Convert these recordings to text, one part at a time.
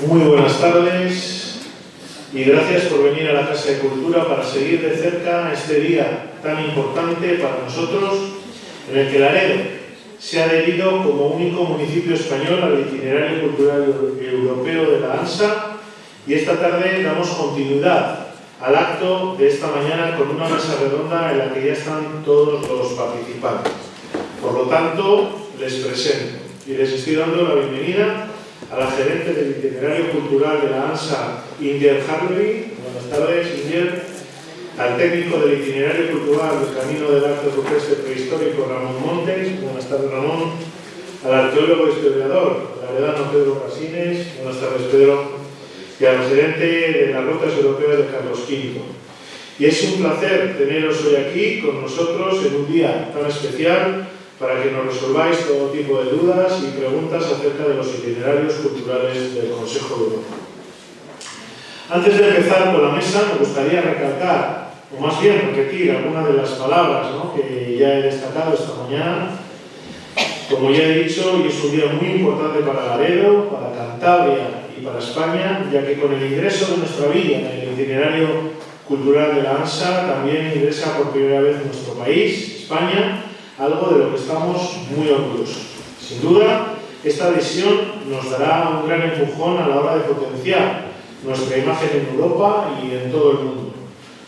Muy buenas tardes y gracias por venir a la Casa de Cultura para seguir de cerca este día tan importante para nosotros, en el que Laredo se ha adherido como único municipio español al Itinerario Cultural Europeo de la ANSA, y esta tarde damos continuidad al acto de esta mañana con una mesa redonda en la que ya están todos los participantes. Por lo tanto, les presento y les estoy dando la bienvenida a la gerente del Itinerario Cultural de la ANSA, Inger Harley. Buenas tardes, Inger. Al técnico del Itinerario Cultural del Camino del Arte Rupestre Prehistórico, Ramón Montes. Buenas tardes, Ramón. Al arqueólogo e historiador, laredano Pedro Casines. Buenas tardes, Pedro. Y al gerente de las rutas europeas de Carlos V. Y es un placer teneros hoy aquí con nosotros en un día tan especial para que nos resolváis todo tipo de dudas y preguntas acerca de los itinerarios culturales del Consejo de Europa. Antes de empezar con la mesa, me gustaría recalcar, o más bien repetir, algunas de las palabras, ¿no?, que ya he destacado esta mañana. Como ya he dicho, hoy es un día muy importante para Laredo, para Cantabria y para España, ya que con el ingreso de nuestra villa en el Itinerario Cultural de la ANSA también ingresa por primera vez nuestro país, España, algo de lo que estamos muy orgullosos. Sin duda, esta adhesión nos dará un gran empujón a la hora de potenciar nuestra imagen en Europa y en todo el mundo.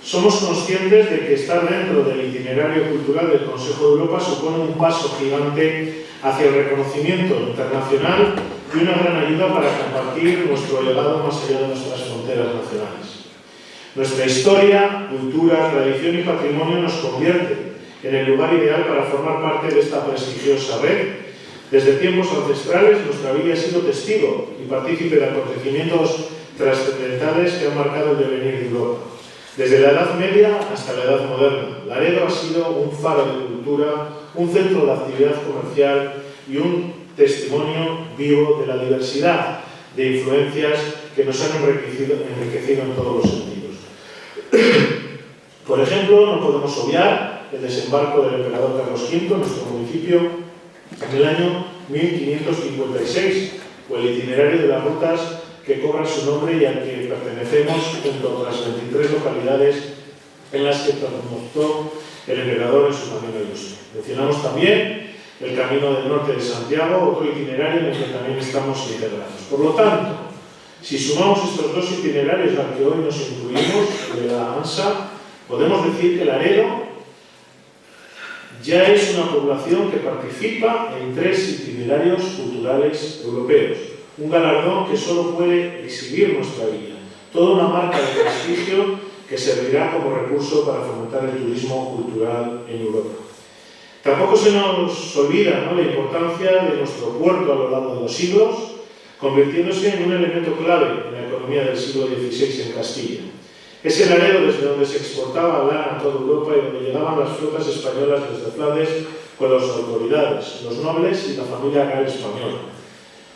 Somos conscientes de que estar dentro del Itinerario Cultural del Consejo de Europa supone un paso gigante hacia el reconocimiento internacional y una gran ayuda para compartir nuestro legado más allá de nuestras fronteras nacionales. Nuestra historia, cultura, tradición y patrimonio nos convierte en el lugar ideal para formar parte de esta prestigiosa red. Desde tiempos ancestrales, nuestra villa ha sido testigo y partícipe de acontecimientos trascendentales que han marcado el devenir de Europa. Desde la Edad Media hasta la Edad Moderna, Laredo ha sido un faro de cultura, un centro de actividad comercial y un testimonio vivo de la diversidad de influencias que nos han enriquecido en todos los sentidos. Por ejemplo, no podemos obviar el desembarco del emperador Carlos V en nuestro municipio en el año 1556, o el itinerario de las rutas que cobra su nombre y al que pertenecemos junto a otras 23 localidades en las que pernoctó el emperador en su camino ilustre. Mencionamos también el Camino del Norte de Santiago, otro itinerario en el que también estamos integrados. Por lo tanto, si sumamos estos dos itinerarios al que hoy nos incluimos, de la ANSA, podemos decir que Laredo ya es una población que participa en 3 itinerarios culturales europeos, un galardón que solo puede exhibir nuestra villa, toda una marca de prestigio que servirá como recurso para fomentar el turismo cultural en Europa. Tampoco se nos olvida, ¿no?, la importancia de nuestro puerto a lo largo de los siglos, convirtiéndose en un elemento clave en la economía del siglo XVI en Castilla. Es el Laredo desde donde se exportaba lana a toda Europa y donde llegaban las flotas españolas desde Flandes con las autoridades, los nobles y la familia real española.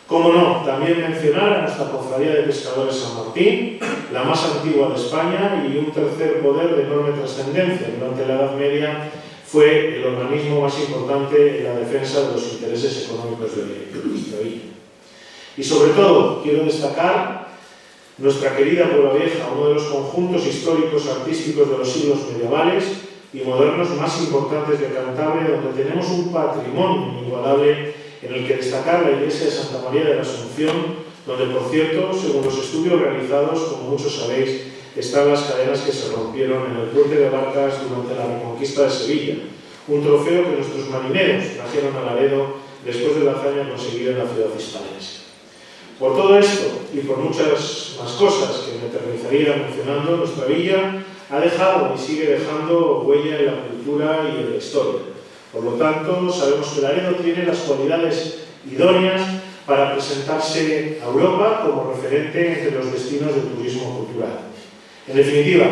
Cómo no, también mencionar a nuestra Cofradía de Pescadores San Martín, la más antigua de España y un tercer poder de enorme trascendencia. Durante la Edad Media fue el organismo más importante en la defensa de los intereses económicos de nuestra villa. Y sobre todo, quiero destacar nuestra querida Puebla Vieja, uno de los conjuntos históricos artísticos de los siglos medievales y modernos más importantes de Cantabria, donde tenemos un patrimonio inigualable en el que destacar la iglesia de Santa María de la Asunción, donde, por cierto, según los estudios realizados, como muchos sabéis, están las cadenas que se rompieron en el puente de Barcas durante la Reconquista de Sevilla, un trofeo que nuestros marineros trajeron a Laredo después de la hazaña conseguida en la ciudad hispalense. Por todo esto y por muchas más cosas que me eternizaría mencionando, nuestra villa ha dejado y sigue dejando huella en la cultura y en la historia. Por lo tanto, sabemos que Laredo tiene las cualidades idóneas para presentarse a Europa como referente entre los destinos de turismo cultural. En definitiva,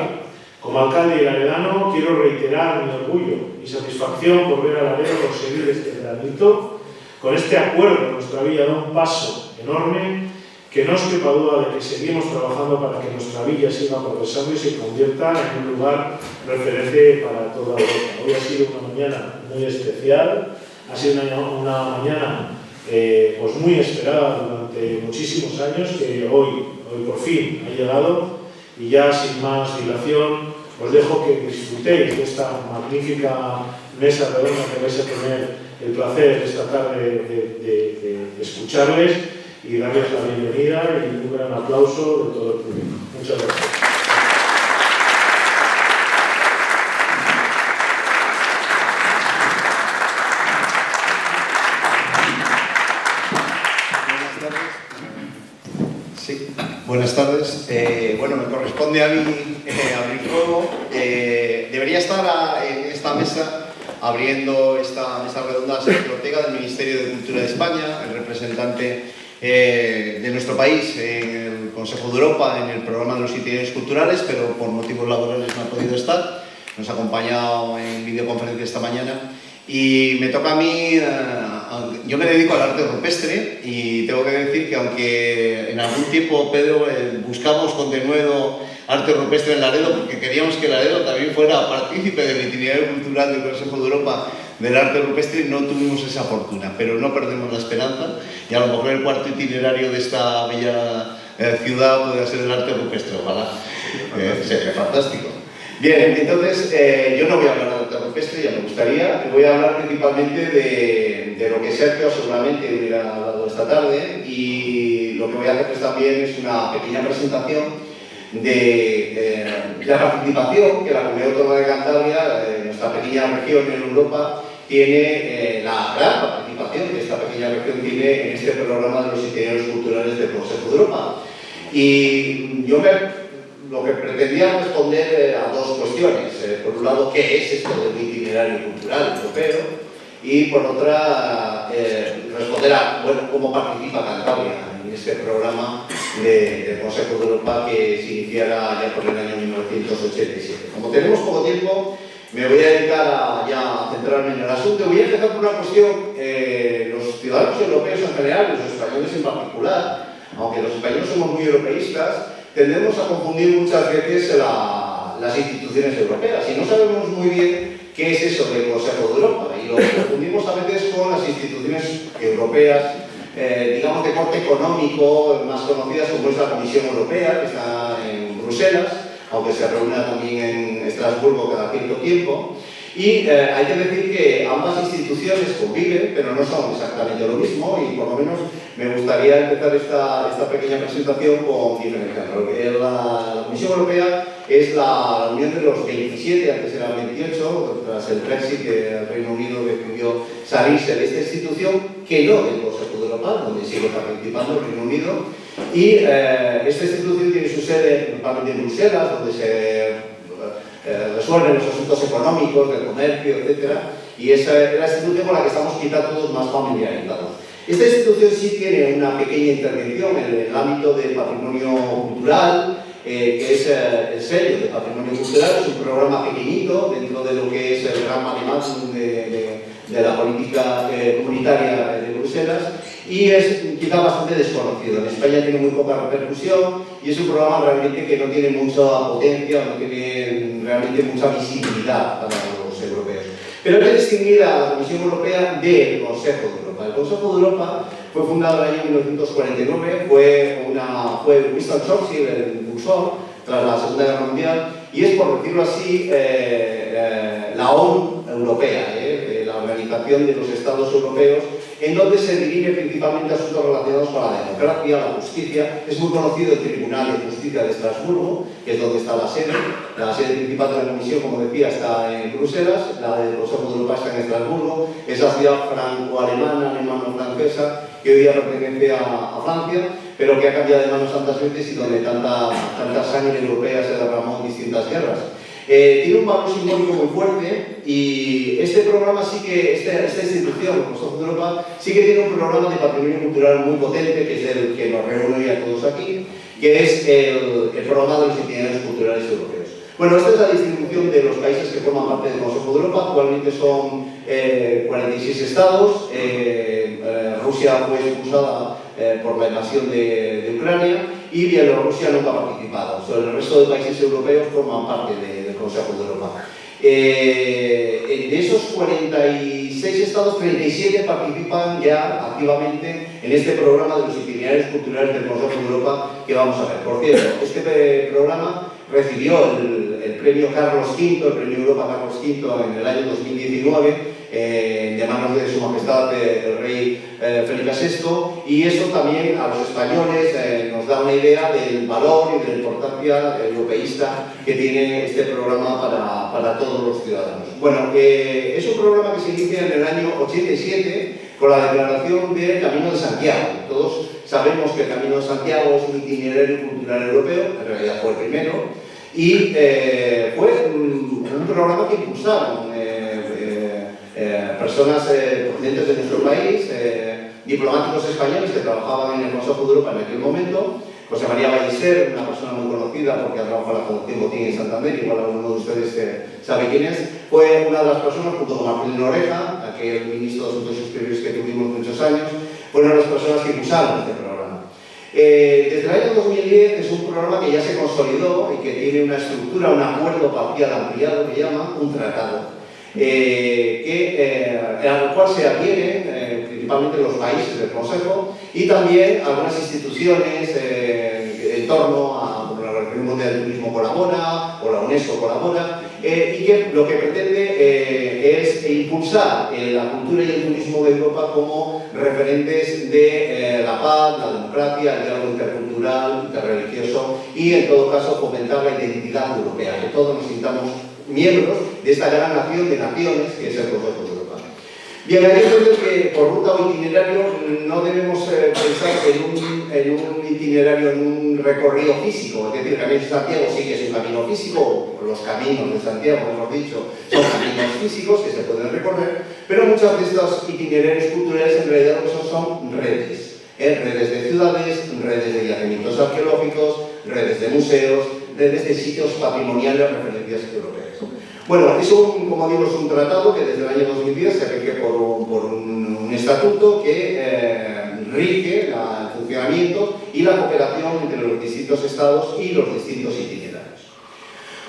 como alcalde y laredano, quiero reiterar mi orgullo y satisfacción por ver a Laredo conseguir este gran hito. Con este acuerdo, nuestra villa da un paso enorme que no os quepa duda de que seguimos trabajando para que nuestra villa siga progresando y se convierta en un lugar referente para toda Europa. Hoy ha sido una mañana muy especial, ha sido una mañana pues muy esperada durante muchísimos años, que hoy por fin ha llegado, y ya sin más dilación os dejo que disfrutéis de esta magnífica mesa redonda que vais a tener el placer esta tarde de escucharles, y darles la bienvenida y un gran aplauso de todo el público. Muchas gracias. Buenas tardes. Bueno, me corresponde a mí abrir fuego. Debería estar en esta mesa, abriendo esta mesa redonda, Sergio Ortega, del Ministerio de Cultura de España, el representante de nuestro país en el Consejo de Europa, en el programa de los itinerarios culturales, pero por motivos laborales no ha podido estar. Nos ha acompañado en videoconferencia esta mañana. Y me toca a mí, yo me dedico al arte rupestre, y tengo que decir que aunque en algún tiempo, Pedro, buscamos con denuedo arte rupestre en Laredo, porque queríamos que Laredo también fuera partícipe del itinerario cultural del Consejo de Europa del arte rupestre, no tuvimos esa fortuna, pero no perdemos la esperanza, y a lo mejor el cuarto itinerario de esta bella ciudad podría ser el arte rupestre, ojalá. Sería fantástico. Bien, entonces yo no voy a hablar de arte rupestre, ya me gustaría. Voy a hablar principalmente de lo que Sergio seguramente hubiera hablado esta tarde, y lo que voy a hacer también es una pequeña presentación de la participación que la Comunidad Autónoma de Cantabria, nuestra pequeña región en Europa, tiene, la gran participación que esta pequeña región tiene en este programa de los itinerarios culturales del Consejo de Europa. Y yo lo que pretendía responder a dos cuestiones. Por un lado, ¿qué es esto del itinerario cultural europeo? Y por otra, responder a, bueno, cómo participa Cantabria en este programa del Consejo de Europa que se iniciara ya por el año 1987. Como tenemos poco tiempo, me voy a dedicar a centrarme en el asunto. Voy a empezar por una cuestión. Los ciudadanos europeos en general, los españoles en particular, aunque los españoles somos muy europeístas, tendemos a confundir muchas veces las instituciones europeas, y no sabemos muy bien qué es eso del Consejo de Europa, y lo confundimos a veces con las instituciones europeas, digamos de corte económico, más conocidas como es la Comisión Europea, que está en Bruselas, aunque se reúne también en Estrasburgo cada cierto tiempo. Y hay que decir que ambas instituciones conviven, pero no son exactamente lo mismo, y por lo menos me gustaría empezar esta pequeña presentación con diferenciando. La Comisión Europea es la unión de los 27, antes eran 28, tras el Brexit, que el Reino Unido decidió salirse de esta institución, que no del Consejo de Europa, donde sigue participando el Reino Unido. Y esta institución tiene su sede principalmente en Bruselas, donde se resuelven los asuntos económicos, del comercio, etc. Y esa es la institución con la que estamos quizá todos más familiarizados. Esta institución sí tiene una pequeña intervención en el ámbito del patrimonio cultural, que es el sello de patrimonio cultural. Es un programa pequeñito dentro de lo que es el gran maremátum de la política comunitaria de Bruselas, y es quizá bastante desconocido. En España tiene muy poca repercusión y es un programa realmente que no tiene mucha potencia, no tiene realmente mucha visibilidad para los europeos. Pero hay que distinguir a la Comisión Europea del Consejo de Europa. El Consejo de Europa fue fundado en el año 1949, fue Winston Churchill el impulsor tras la Segunda Guerra Mundial, y es, por decirlo así, la ONU europea, la Organización de los Estados Europeos, en donde se dirige principalmente asuntos relacionados con la democracia, la justicia. Es muy conocido el Tribunal de Justicia de Estrasburgo, que es donde está la sede. La sede principal de la Comisión, como decía, está en Bruselas, la del Consejo de Europa está en Estrasburgo. Es la ciudad franco-alemana, alemano-francesa, que hoy día pertenece a Francia, pero que ha cambiado de manos tantas veces y donde tanta sangre europea se derramó en distintas guerras. Tiene un valor simbólico muy fuerte, y este programa sí que, esta institución, el Consejo de Europa, sí que tiene un programa de patrimonio cultural muy potente, que es el que nos reúne a todos aquí, que es el programa de los itinerarios culturales europeos. Bueno, esta es la distribución de los países que forman parte del Consejo de Europa. Actualmente son 46 estados. Rusia fue expulsada por la invasión de Ucrania, y Bielorrusia nunca ha participado. El resto de países europeos forman parte del Consejo de Europa. De esos 46 16 estados, 37 participan ya activamente en este programa de los itinerarios culturales del Consejo de Europa que vamos a ver. Por cierto, este programa recibió el premio Carlos V, el premio Europa Carlos V en el año 2019, de manos de Su Majestad el Rey Felipe VI, y eso también a los españoles nos da una idea del valor y de la importancia europeísta que tiene este programa para todos los ciudadanos. Bueno, es un programa que se inicia en el año 87 con la declaración del Camino de Santiago. Todos sabemos que el Camino de Santiago es un itinerario cultural europeo, en realidad fue el primero, y fue un programa que impulsaron personas procedentes de nuestro país, diplomáticos españoles que trabajaban en el Consejo de Europa en aquel momento. José María Ballester, una persona muy conocida porque ha trabajado en la Fundación Botín en Santander, igual alguno de ustedes sabe quién es, fue una de las personas, junto con Martín Oreja, aquel ministro de Asuntos Exteriores que tuvimos muchos años, fueron las personas que impulsaron este programa. Desde el año 2010 es un programa que ya se consolidó y que tiene una estructura, un acuerdo parcial ampliado que llama un tratado, al cual se adhieren principalmente los países del Consejo y también algunas instituciones en torno a la Organización Mundial del Turismo colabora o la UNESCO colabora, y que lo que pretende es impulsar la cultura y el turismo de Europa como referentes de la paz, la democracia, el diálogo intercultural, interreligioso y en todo caso fomentar la identidad europea, que todos nos sintamos miembros de esta gran nación de naciones que es el Consejo de Europa. Bien, hay que entender que por ruta o itinerario no debemos pensar en un itinerario, en un recorrido físico, es decir, el Camino de Santiago sí que es un camino físico, los caminos de Santiago, mejor dicho, son caminos físicos que se pueden recorrer, pero muchos de estos itinerarios culturales en realidad lo que son redes, redes de ciudades, redes de yacimientos arqueológicos, redes de museos, redes de sitios patrimoniales, referencias europeas. Bueno, como digo, es un tratado que desde el año 2010 se rige por un estatuto que rige el funcionamiento y la cooperación entre los distintos estados y los distintos itinerarios.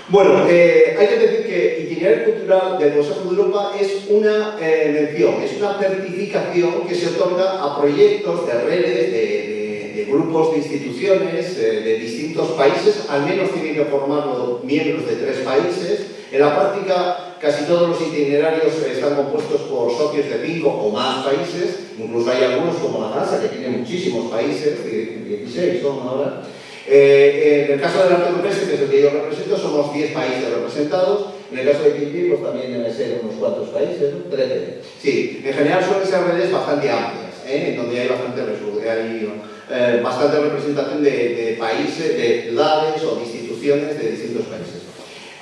Bueno, hay que decir que Itinerario Cultural del Consejo de Europa es una mención, es una certificación que se otorga a proyectos de redes, de grupos, de instituciones, de distintos países, al menos tienen que formarlo miembros de 3 países. En la práctica, casi todos los itinerarios están compuestos por socios de 5 o más países, incluso hay algunos como la Francia, que tiene muchísimos países, 16 son ahora. En el caso del arte rupestre, que es el que yo represento, somos 10 países representados. En el caso de Quintín, pues también deben ser unos 4 países, ¿no? 13. Sí, en general suelen ser redes bastante amplias, en donde hay bastante representación de países, de ciudades o de instituciones de distintos países.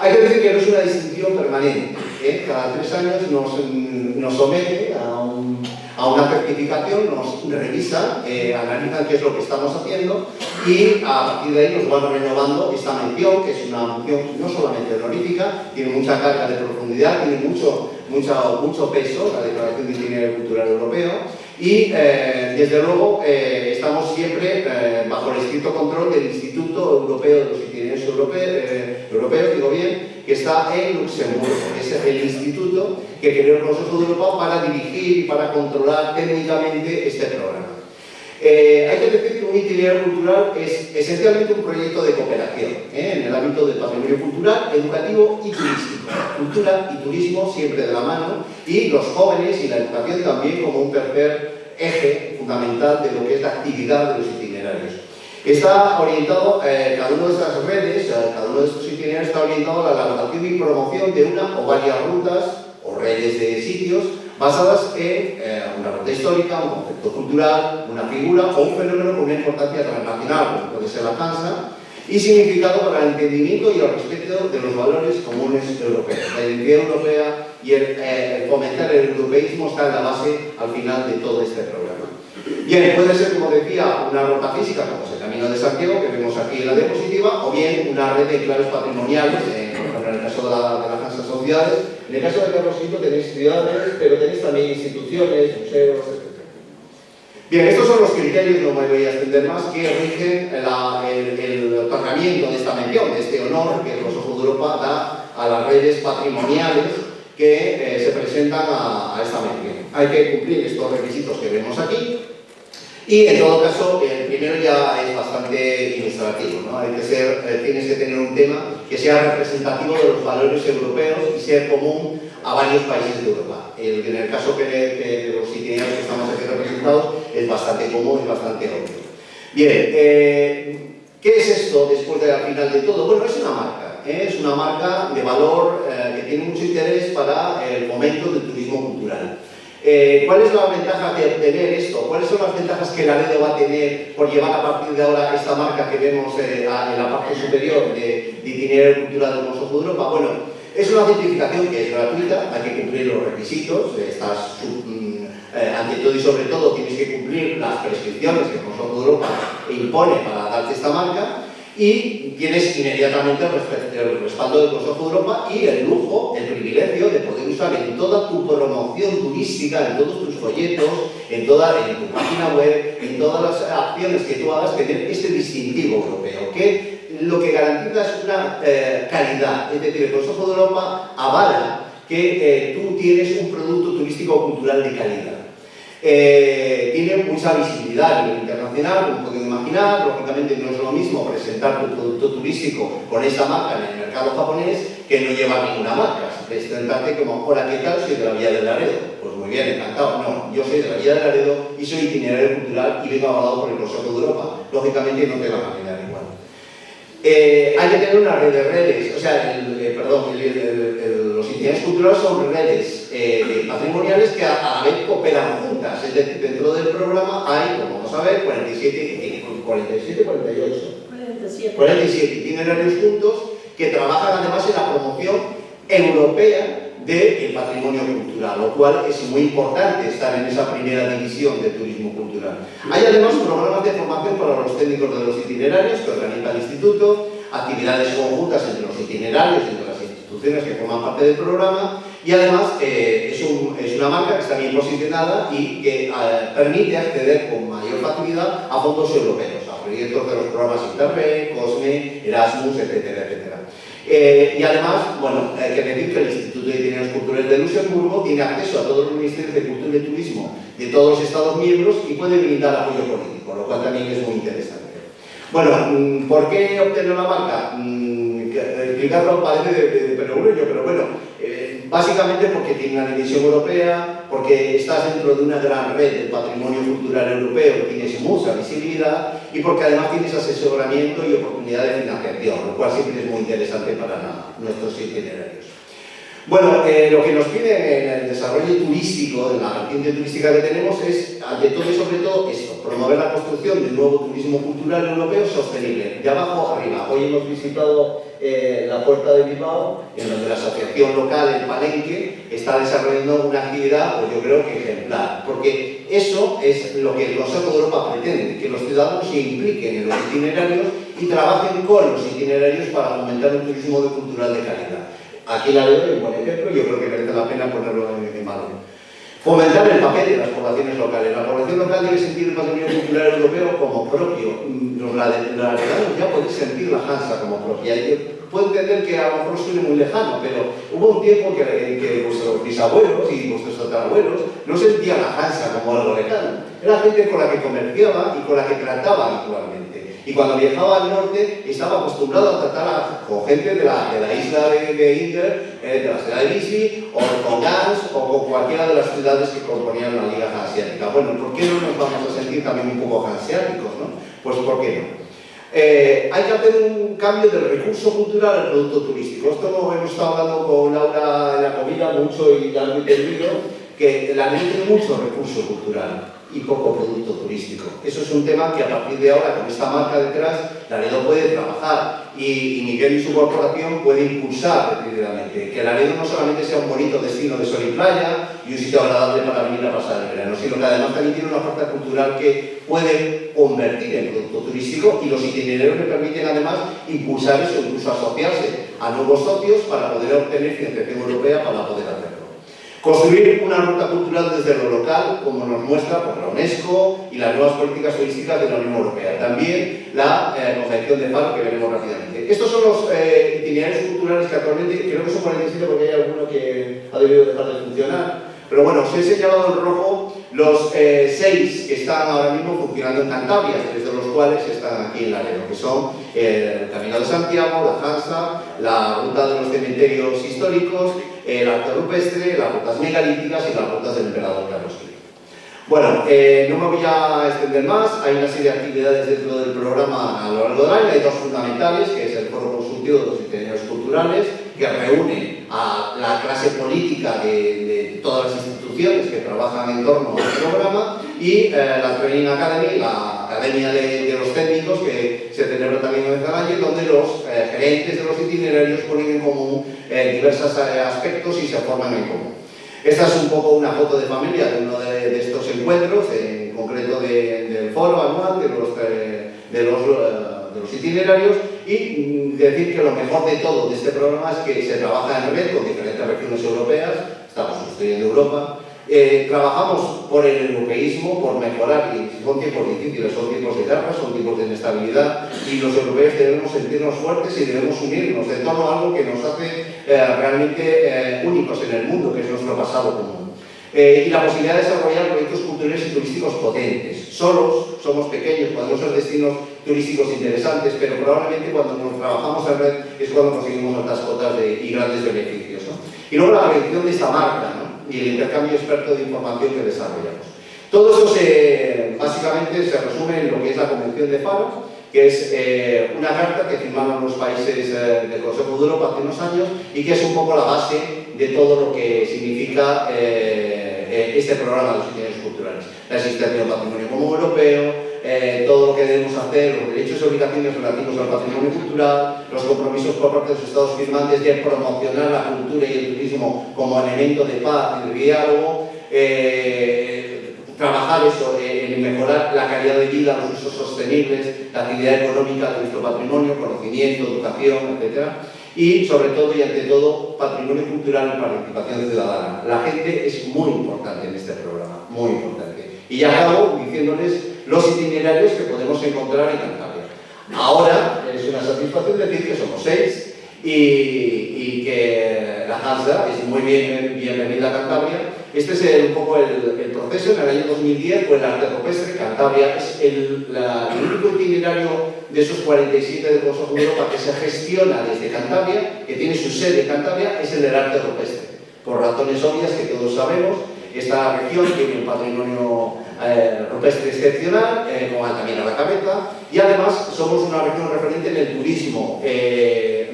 Hay que decir que no es una distinción permanente. Cada 3 años nos somete a una certificación, nos revisan, analizan qué es lo que estamos haciendo y a partir de ahí nos van renovando esta mención, que es una mención no solamente honorífica, tiene mucha carga de profundidad, tiene mucho peso, la Declaración de Itinerario Cultural Europeo, y desde luego estamos siempre bajo el estricto control del Instituto Europeo de los Itinerarios Europeos, digo bien, que está en Luxemburgo. Es el instituto que creó el Consejo de Europa para dirigir y para controlar técnicamente este programa. Hay que decir que un itinerario cultural es esencialmente un proyecto de cooperación en el ámbito del patrimonio cultural, educativo y turístico. Cultura y turismo siempre de la mano, y los jóvenes y la educación también como un tercer eje fundamental de lo que es la actividad de los itinerarios. Está orientado, cada una de estas redes, cada uno de estos itinerarios está orientado a la elaboración y promoción de una o varias rutas o redes de sitios basadas en una ruta histórica, un concepto cultural, una figura o un fenómeno con una importancia transnacional, como puede ser la danza, y significado para el entendimiento y el respeto de los valores comunes europeos. La identidad europea y el fomentar el europeísmo está en la base al final de todo este programa. Bien, puede ser, como decía, una ruta física, como es el Camino de Santiago, que vemos aquí en la diapositiva, o bien una red de claves patrimoniales, por ejemplo, en el caso de la Hansa son ciudades. En el caso de Carlos V tenéis ciudades, pero tenéis también instituciones, museos, etc. Bien, estos son los criterios, no me voy a extender más, que rigen el otorgamiento de esta mención, de este honor que el Consejo de Europa da a las redes patrimoniales que se presentan a esta mención. Hay que cumplir estos requisitos que vemos aquí y, en todo caso, el primero ya es bastante ilustrativo, ¿no? Tienes que tener un tema que sea representativo de los valores europeos y ser común a varios países de Europa. En el caso que los itinerarios que estamos aquí representados es bastante común, es bastante obvio. Bien, ¿qué es esto después de al final de todo? Bueno, es una marca. Es una marca de valor que tiene mucho interés para el fomento del turismo cultural. ¿Cuál es la ventaja de obtener esto? ¿Cuáles son las ventajas que Laredo va a tener por llevar a partir de ahora esta marca que vemos en la parte superior de Itinerario Cultural del Consejo de Europa? Bueno, es una certificación que es gratuita, hay que cumplir los requisitos, ante todo y sobre todo tienes que cumplir las prescripciones que el Consejo de Europa impone para darte esta marca, y tienes inmediatamente el respaldo del Consejo de Europa y el lujo, el privilegio de poder usar en toda tu promoción turística, en todos tus folletos, en tu página web, en todas las acciones que tú hagas, tener este distintivo europeo, que lo que garantiza es una calidad. Es decir, el Consejo de Europa avala que tú tienes un producto turístico cultural de calidad. Tiene mucha visibilidad a nivel internacional, como pueden imaginar. Lógicamente no es lo mismo presentar tu producto turístico con esta marca en el mercado japonés que no llevar ninguna marca. Presentarte como, hola, ¿qué tal? Soy de la Villa del Laredo. Pues muy bien, encantado. No, yo soy de la Villa del Laredo y soy itinerario cultural y vengo avalado por el Consejo de Europa. Lógicamente no te van a mirar igual. Hay que tener una red de redes, o sea, los itinerarios culturales son redes patrimoniales que a la vez cooperan juntas. Es decir, dentro del programa hay, como vamos a ver, 47, 47 itinerarios juntos que trabajan además en la promoción europea del patrimonio cultural, lo cual es muy importante estar en esa primera división de turismo cultural. Hay además programas de formación para los técnicos de los itinerarios que organiza el Instituto, actividades conjuntas entre los itinerarios y entre las instituciones que forman parte del programa, y además es una marca que está bien posicionada y que permite acceder con mayor facilidad a fondos europeos, a proyectos de los programas Interreg, COSME, Erasmus, etcétera, etcétera. Y además, bueno, hay que decir que el Instituto de Itinerarios Culturales de Luxemburgo tiene acceso a todos los ministerios de Cultura y Turismo de todos los Estados miembros y puede brindar apoyo político, lo cual también es muy interesante. Bueno, ¿por qué obtener la marca? Explicarlo parece de perogrullo, pero bueno, básicamente porque tiene una dimensión europea, porque estás dentro de una gran red del patrimonio cultural europeo, tienes mucha visibilidad y porque además tienes asesoramiento y oportunidad de financiación, lo cual siempre es muy interesante para nuestros itinerarios. Bueno, lo que nos pide en el desarrollo turístico, en la vertiente turística que tenemos, es, ante todo y sobre todo, esto: promover la construcción de nuevo turismo cultural europeo sostenible, de abajo arriba. Hoy hemos visitado la Puerta de Bilbao, en donde la asociación local, el Palenque, está desarrollando una actividad, pues yo creo que ejemplar, porque eso es lo que el Consejo de Europa pretende, que los ciudadanos se impliquen en los itinerarios y trabajen con los itinerarios para fomentar un turismo cultural de calidad. Aquí la veo un buen ejemplo y yo creo que merece la pena ponerlo en valor. Fomentar el papel de las poblaciones locales. La población local debe sentir el patrimonio cultural europeo como propio. Los laredanos ya podéis sentir la Hansa como propia. Puedo entender que a lo mejor suene muy lejano, pero hubo un tiempo que vuestros bisabuelos y vuestros tatarabuelos no sentían la Hansa como algo lejano. Era gente con la que comerciaba y con la que trataba habitualmente. Y cuando viajaba al norte estaba acostumbrado a tratar con gente de la isla de Inder, de la ciudad de Visby, o con Gans, o con cualquiera de las ciudades que componían la Liga Hanseática. Bueno, ¿por qué no nos vamos a sentir también un poco hanseáticos, no? Pues ¿por qué no? Hay que hacer un cambio del recurso cultural al producto turístico. Esto lo hemos estado hablando con Laura en la comida mucho y ya lo he entendido, que la ley tiene mucho recurso cultural y poco producto turístico. Eso es un tema que a partir de ahora, con esta marca detrás, Laredo puede trabajar y Miguel y su corporación puede impulsar decididamente. Que Laredo no solamente sea un bonito destino de sol y playa y un sitio agradable para venir a pasar el verano, sino que además también tiene una oferta cultural que puede convertir en producto turístico, y los itinerarios le permiten además impulsar eso, incluso asociarse a nuevos socios para poder obtener financiación europea para poder hacerlo. Construir una ruta cultural desde lo local, como nos muestra por la UNESCO y las nuevas políticas turísticas de la Unión Europea. También la confección de Faro, que veremos rápidamente. Estos son los itinerarios culturales que actualmente, creo que son 47 porque hay alguno que ha debido dejar de funcionar. Pero bueno, os he señalado en rojo los 6 que están ahora mismo funcionando en Cantabria, 3 de los cuales están aquí en Laredo, que son el Camino de Santiago, la Hansa, la ruta de los cementerios históricos, el arte rupestre, las rutas megalíticas y las rutas del emperador Carlos V. Bueno, no me voy a extender más, hay una serie de actividades dentro del programa a lo largo del año, hay 2 fundamentales, que es el foro consultivo de los itinerarios culturales, que reúne a la clase política de todas las instituciones que trabajan en torno al programa, y la Training Academy, la academia de los técnicos, que se celebra también en el año, donde los gerentes de los itinerarios ponen en común diversos aspectos y se forman en común. Esta es un poco una foto de familia de uno de estos encuentros, en concreto del foro anual de los itinerarios, y decir que lo mejor de todo de este programa es que se trabaja en red con diferentes regiones europeas, estamos construyendo Europa, trabajamos por el europeísmo, por mejorar, y son tiempos difíciles, son tiempos de guerra, son tiempos de inestabilidad, y los europeos debemos sentirnos fuertes y debemos unirnos en torno a algo que nos hace realmente únicos en el mundo, que es nuestro pasado común. Y la posibilidad de desarrollar proyectos culturales y turísticos potentes. Solos, somos pequeños, podemos ser destinos turísticos interesantes, pero probablemente cuando nos trabajamos en red es cuando conseguimos altas cotas y grandes beneficios, ¿no? Y luego la predicción de esta marca, ¿no? Y el intercambio experto de información que desarrollamos. Todo eso básicamente se resume en lo que es la Convención de Faro, que es una carta que firmaron los países del Consejo de Europa hace unos años y que es un poco la base de todo lo que significa este programa de los itinerarios culturales. La existencia del patrimonio común europeo, todo lo que debemos hacer, los derechos y obligaciones relativos al patrimonio cultural, los compromisos por parte de los Estados firmantes de promocionar la cultura y el turismo como elemento de paz y de diálogo, trabajar eso en mejorar la calidad de vida, los usos sostenibles, la actividad económica de nuestro patrimonio, conocimiento, educación, etc. Y sobre todo y ante todo, patrimonio cultural y participación ciudadana. La gente es muy importante en este programa, muy importante. Y ya acabo diciéndoles los itinerarios que podemos encontrar en Cantabria. Ahora es una satisfacción decir que somos 6 y que la Hansa es muy bienvenida a Cantabria. Este es un poco el proceso. En el año 2010 fue el arte rupestre. Cantabria es el único itinerario de esos 47 del Consejo de Europa que se gestiona desde Cantabria, que tiene su sede en Cantabria, es el del arte rupestre. Por razones obvias que todos sabemos, esta región tiene un patrimonio rupestre excepcional, con Altamira a la cabeza, y además somos una región referente en el turismo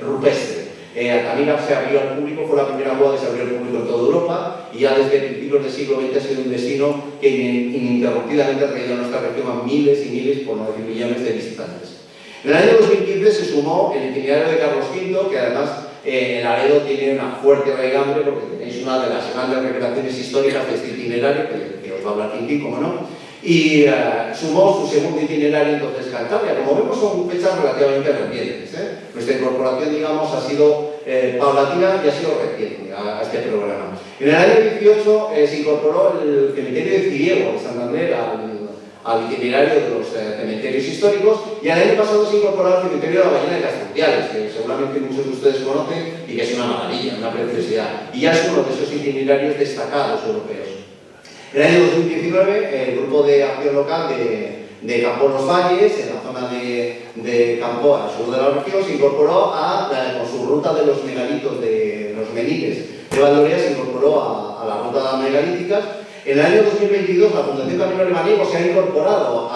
rupestre. Altamira se abrió al público, fue la primera boda que se abrió al público en toda Europa, y ya desde principios del siglo XX ha sido un destino que ininterrumpidamente ha traído a nuestra región a miles y miles, por no decir millones de visitantes. En el año 2015 se sumó el itinerario de Carlos V, que además en Laredo tiene una fuerte raigambre porque tenéis una de las grandes recreaciones históricas de este itinerario, que os va a hablar Quintín, como no, y sumó su segundo itinerario entonces Cantabria. Como vemos son fechas relativamente recientes. Nuestra incorporación, digamos, ha sido paulatina y ha sido reciente a este programa. En el año 18 se incorporó el cementerio de Ciriego, de Santander, al itinerario de los cementerios históricos, y el año pasado se incorporó al cementerio de la Ballena de Castellales, que seguramente muchos de ustedes conocen y que es una maravilla, una preciosidad, y ya es uno de esos itinerarios destacados europeos. En el año 2019, el grupo de acción local de Campo Los Valles, en la zona de Campo, al sur de la región, se incorporó con su ruta de los megalitos, de los menites de Valdorrea, se incorporó a la ruta megalíticas. En el año 2022, la Fundación Camino Alemaniego se ha incorporado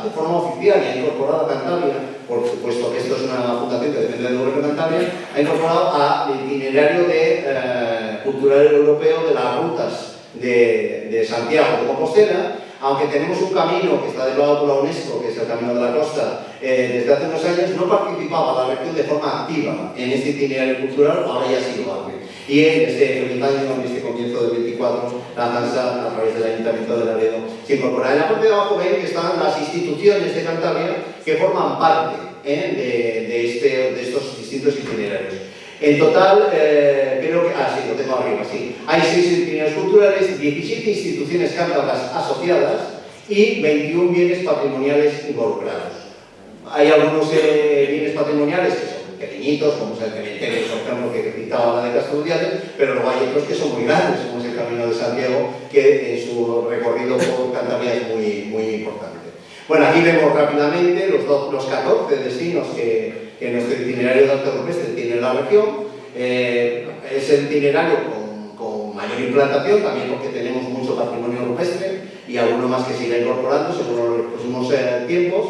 de forma oficial y ha incorporado a Cantabria, por supuesto que esto es una fundación que depende del gobierno de Cantabria, ha incorporado al itinerario cultural europeo de las rutas de Santiago de Compostela, aunque tenemos un camino que está declarado por la UNESCO, que es el Camino de la Costa, desde hace unos años no participaba la región de forma activa en este itinerario cultural, ahora ya sí lo hace. Y en este comienzo del 24, la Hansa, a través del Ayuntamiento de Laredo, se incorpora. En la parte de abajo ven que están las instituciones de Cantabria que forman parte de estos distintos itinerarios. En total, creo que... sí, lo tengo arriba, sí. Hay 6 itinerarios culturales, 17 instituciones cántabras asociadas y 21 bienes patrimoniales involucrados. hay algunos bienes patrimoniales que son pequeñitos, como es el cementerio, por ejemplo, que citaba la de Castelludiales, pero luego hay otros que son muy grandes, como es el Camino de Santiago, que en su recorrido por Cantabria es muy importante. Bueno, aquí vemos rápidamente los 14 destinos que nuestro itinerario de arte rupestre tiene en la región. Es el itinerario con mayor implantación, también porque tenemos mucho patrimonio rupestre y alguno más que se irá incorporando según los próximos tiempos.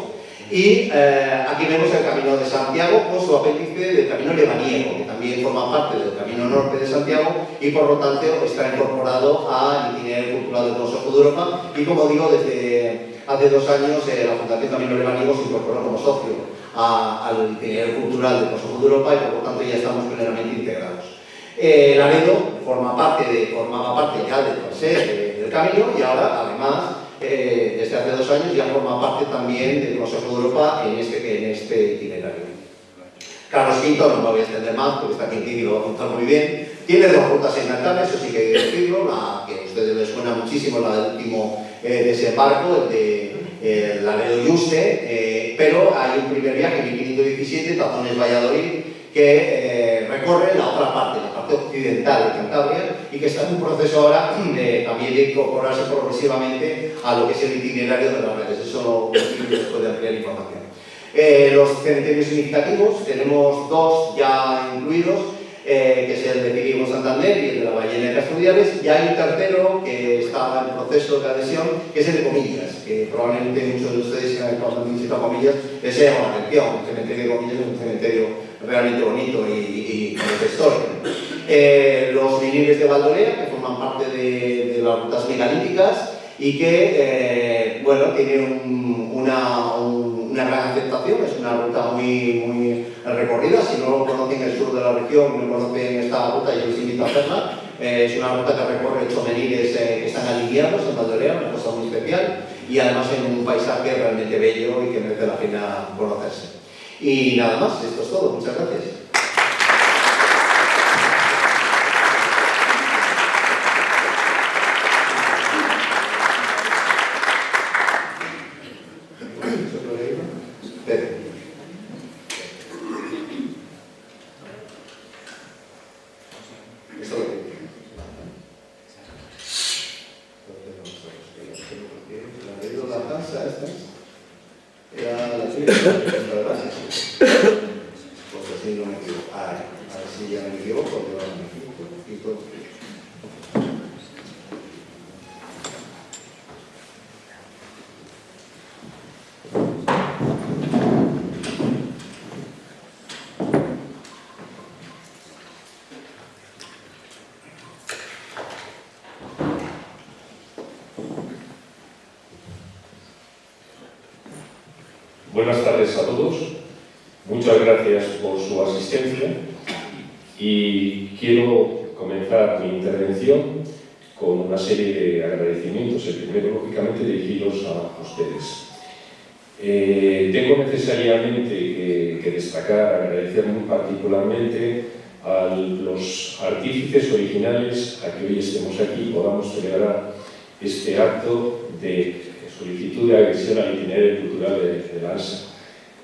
Y aquí vemos el Camino de Santiago con su apéndice del Camino Lebaniego, que también forma parte del Camino Norte de Santiago y por lo tanto está incorporado al itinerario cultural del Consejo de Europa. Y como digo, desde hace 2 años la Fundación Camino Lebaniego se incorporó como socio al itinerario cultural del Consejo de Europa y por lo tanto ya estamos plenamente integrados. Laredo formaba parte ya del trasé del camino y ahora además desde hace 2 años ya forma parte también del Consejo de Europa en este itinerario. Carlos V, no me voy a extender más porque está aquí y lo va a contar muy bien. Tiene 2 rutas en Cantabria, eso sí que hay que decirlo, la que a ustedes les suena muchísimo, la del último desembarco, el de Laredo-Yuste, pero hay un primer viaje en 1517, Tazones-Valladolid, que recorre la otra parte, la parte occidental de Cantabria, y que está en un proceso ahora también de incorporarse progresivamente a lo que es el itinerario de las redes. Eso lo después de ampliar información. Los cementerios significativos, tenemos 2 ya incluidos, que es el de Pirineo Santander y el de la Ballena de Castelludiales, y hay un tercero que está en proceso de adhesión, que es el de Comillas, que probablemente muchos de ustedes cuando han visitado Comillas les llama la atención. El cementerio de Comillas es un cementerio realmente bonito y con esta historia. Los miniles de Valdorea, que forman parte de las rutas megalíticas y que, bueno, tienen una gran aceptación, es una ruta muy recorrida. Si no lo conocen el sur de la región, no conocen esta ruta, yo les invito a hacerla. Es una ruta que recorre 8 meniles que están alineados en Valdorea, una cosa muy especial, y además en un paisaje realmente bello y que merece la pena conocerse. Y nada más, esto es todo. Muchas gracias. Buenas tardes a todos, muchas gracias por su asistencia y quiero comenzar mi intervención con una serie de agradecimientos, el primero lógicamente dirigidos a ustedes. Tengo necesariamente que destacar, agradecer muy particularmente a los artífices originales a que hoy estemos aquí y podamos celebrar este acto de solicitud de adhesión al itinerario cultural de la ANSA.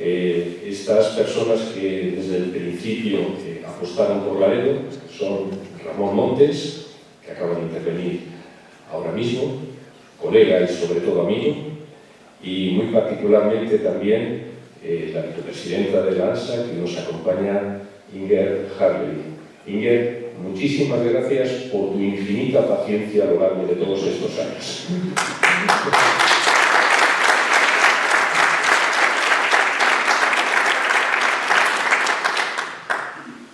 Estas personas que desde el principio apostaron por Laredo son Ramón Montes, que acaba de intervenir ahora mismo, colega y sobre todo amigo, y muy particularmente también la vicepresidenta de la ANSA que nos acompaña, Inger Harley. Inger, muchísimas gracias por tu infinita paciencia a lo largo de todos estos años.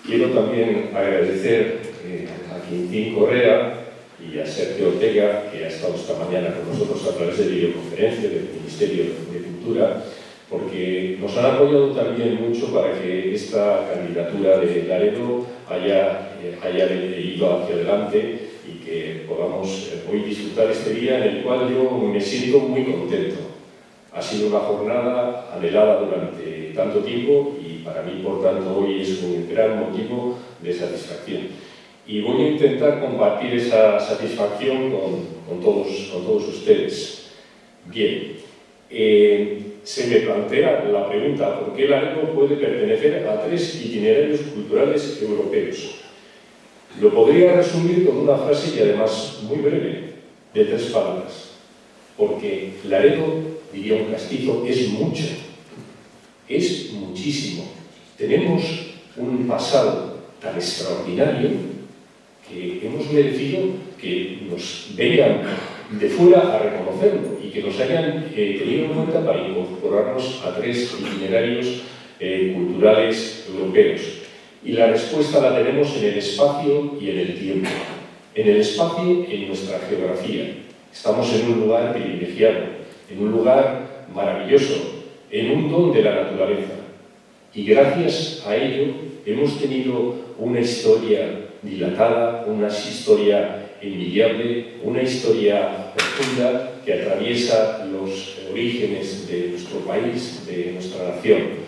Quiero también agradecer a Quintín Correa y a Sergio Ortega, que ha estado esta mañana con nosotros a través de videoconferencia del Ministerio de Cultura, porque nos han apoyado también mucho para que esta candidatura de Laredo haya ido hacia adelante y que podamos hoy disfrutar este día en el cual yo me siento muy contento. Ha sido una jornada anhelada durante tanto tiempo y para mí, por tanto, hoy es un gran motivo de satisfacción. Y voy a intentar compartir esa satisfacción con todos ustedes. Bien, se me plantea la pregunta ¿por qué Laredo puede pertenecer a 3 itinerarios culturales europeos? Lo podría resumir con una frase y además muy breve, de 3 palabras. Porque Laredo, diría un castizo, es mucho, es muchísimo. Tenemos un pasado tan extraordinario que hemos merecido que nos vengan de fuera a reconocerlo y que nos hayan tenido en cuenta para incorporarnos a 3 itinerarios culturales europeos. Y la respuesta la tenemos en el espacio y en el tiempo. En el espacio, en nuestra geografía. Estamos en un lugar privilegiado, en un lugar maravilloso, en un don de la naturaleza. Y gracias a ello hemos tenido una historia dilatada, una historia envidiable, una historia profunda que atraviesa los orígenes de nuestro país, de nuestra nación.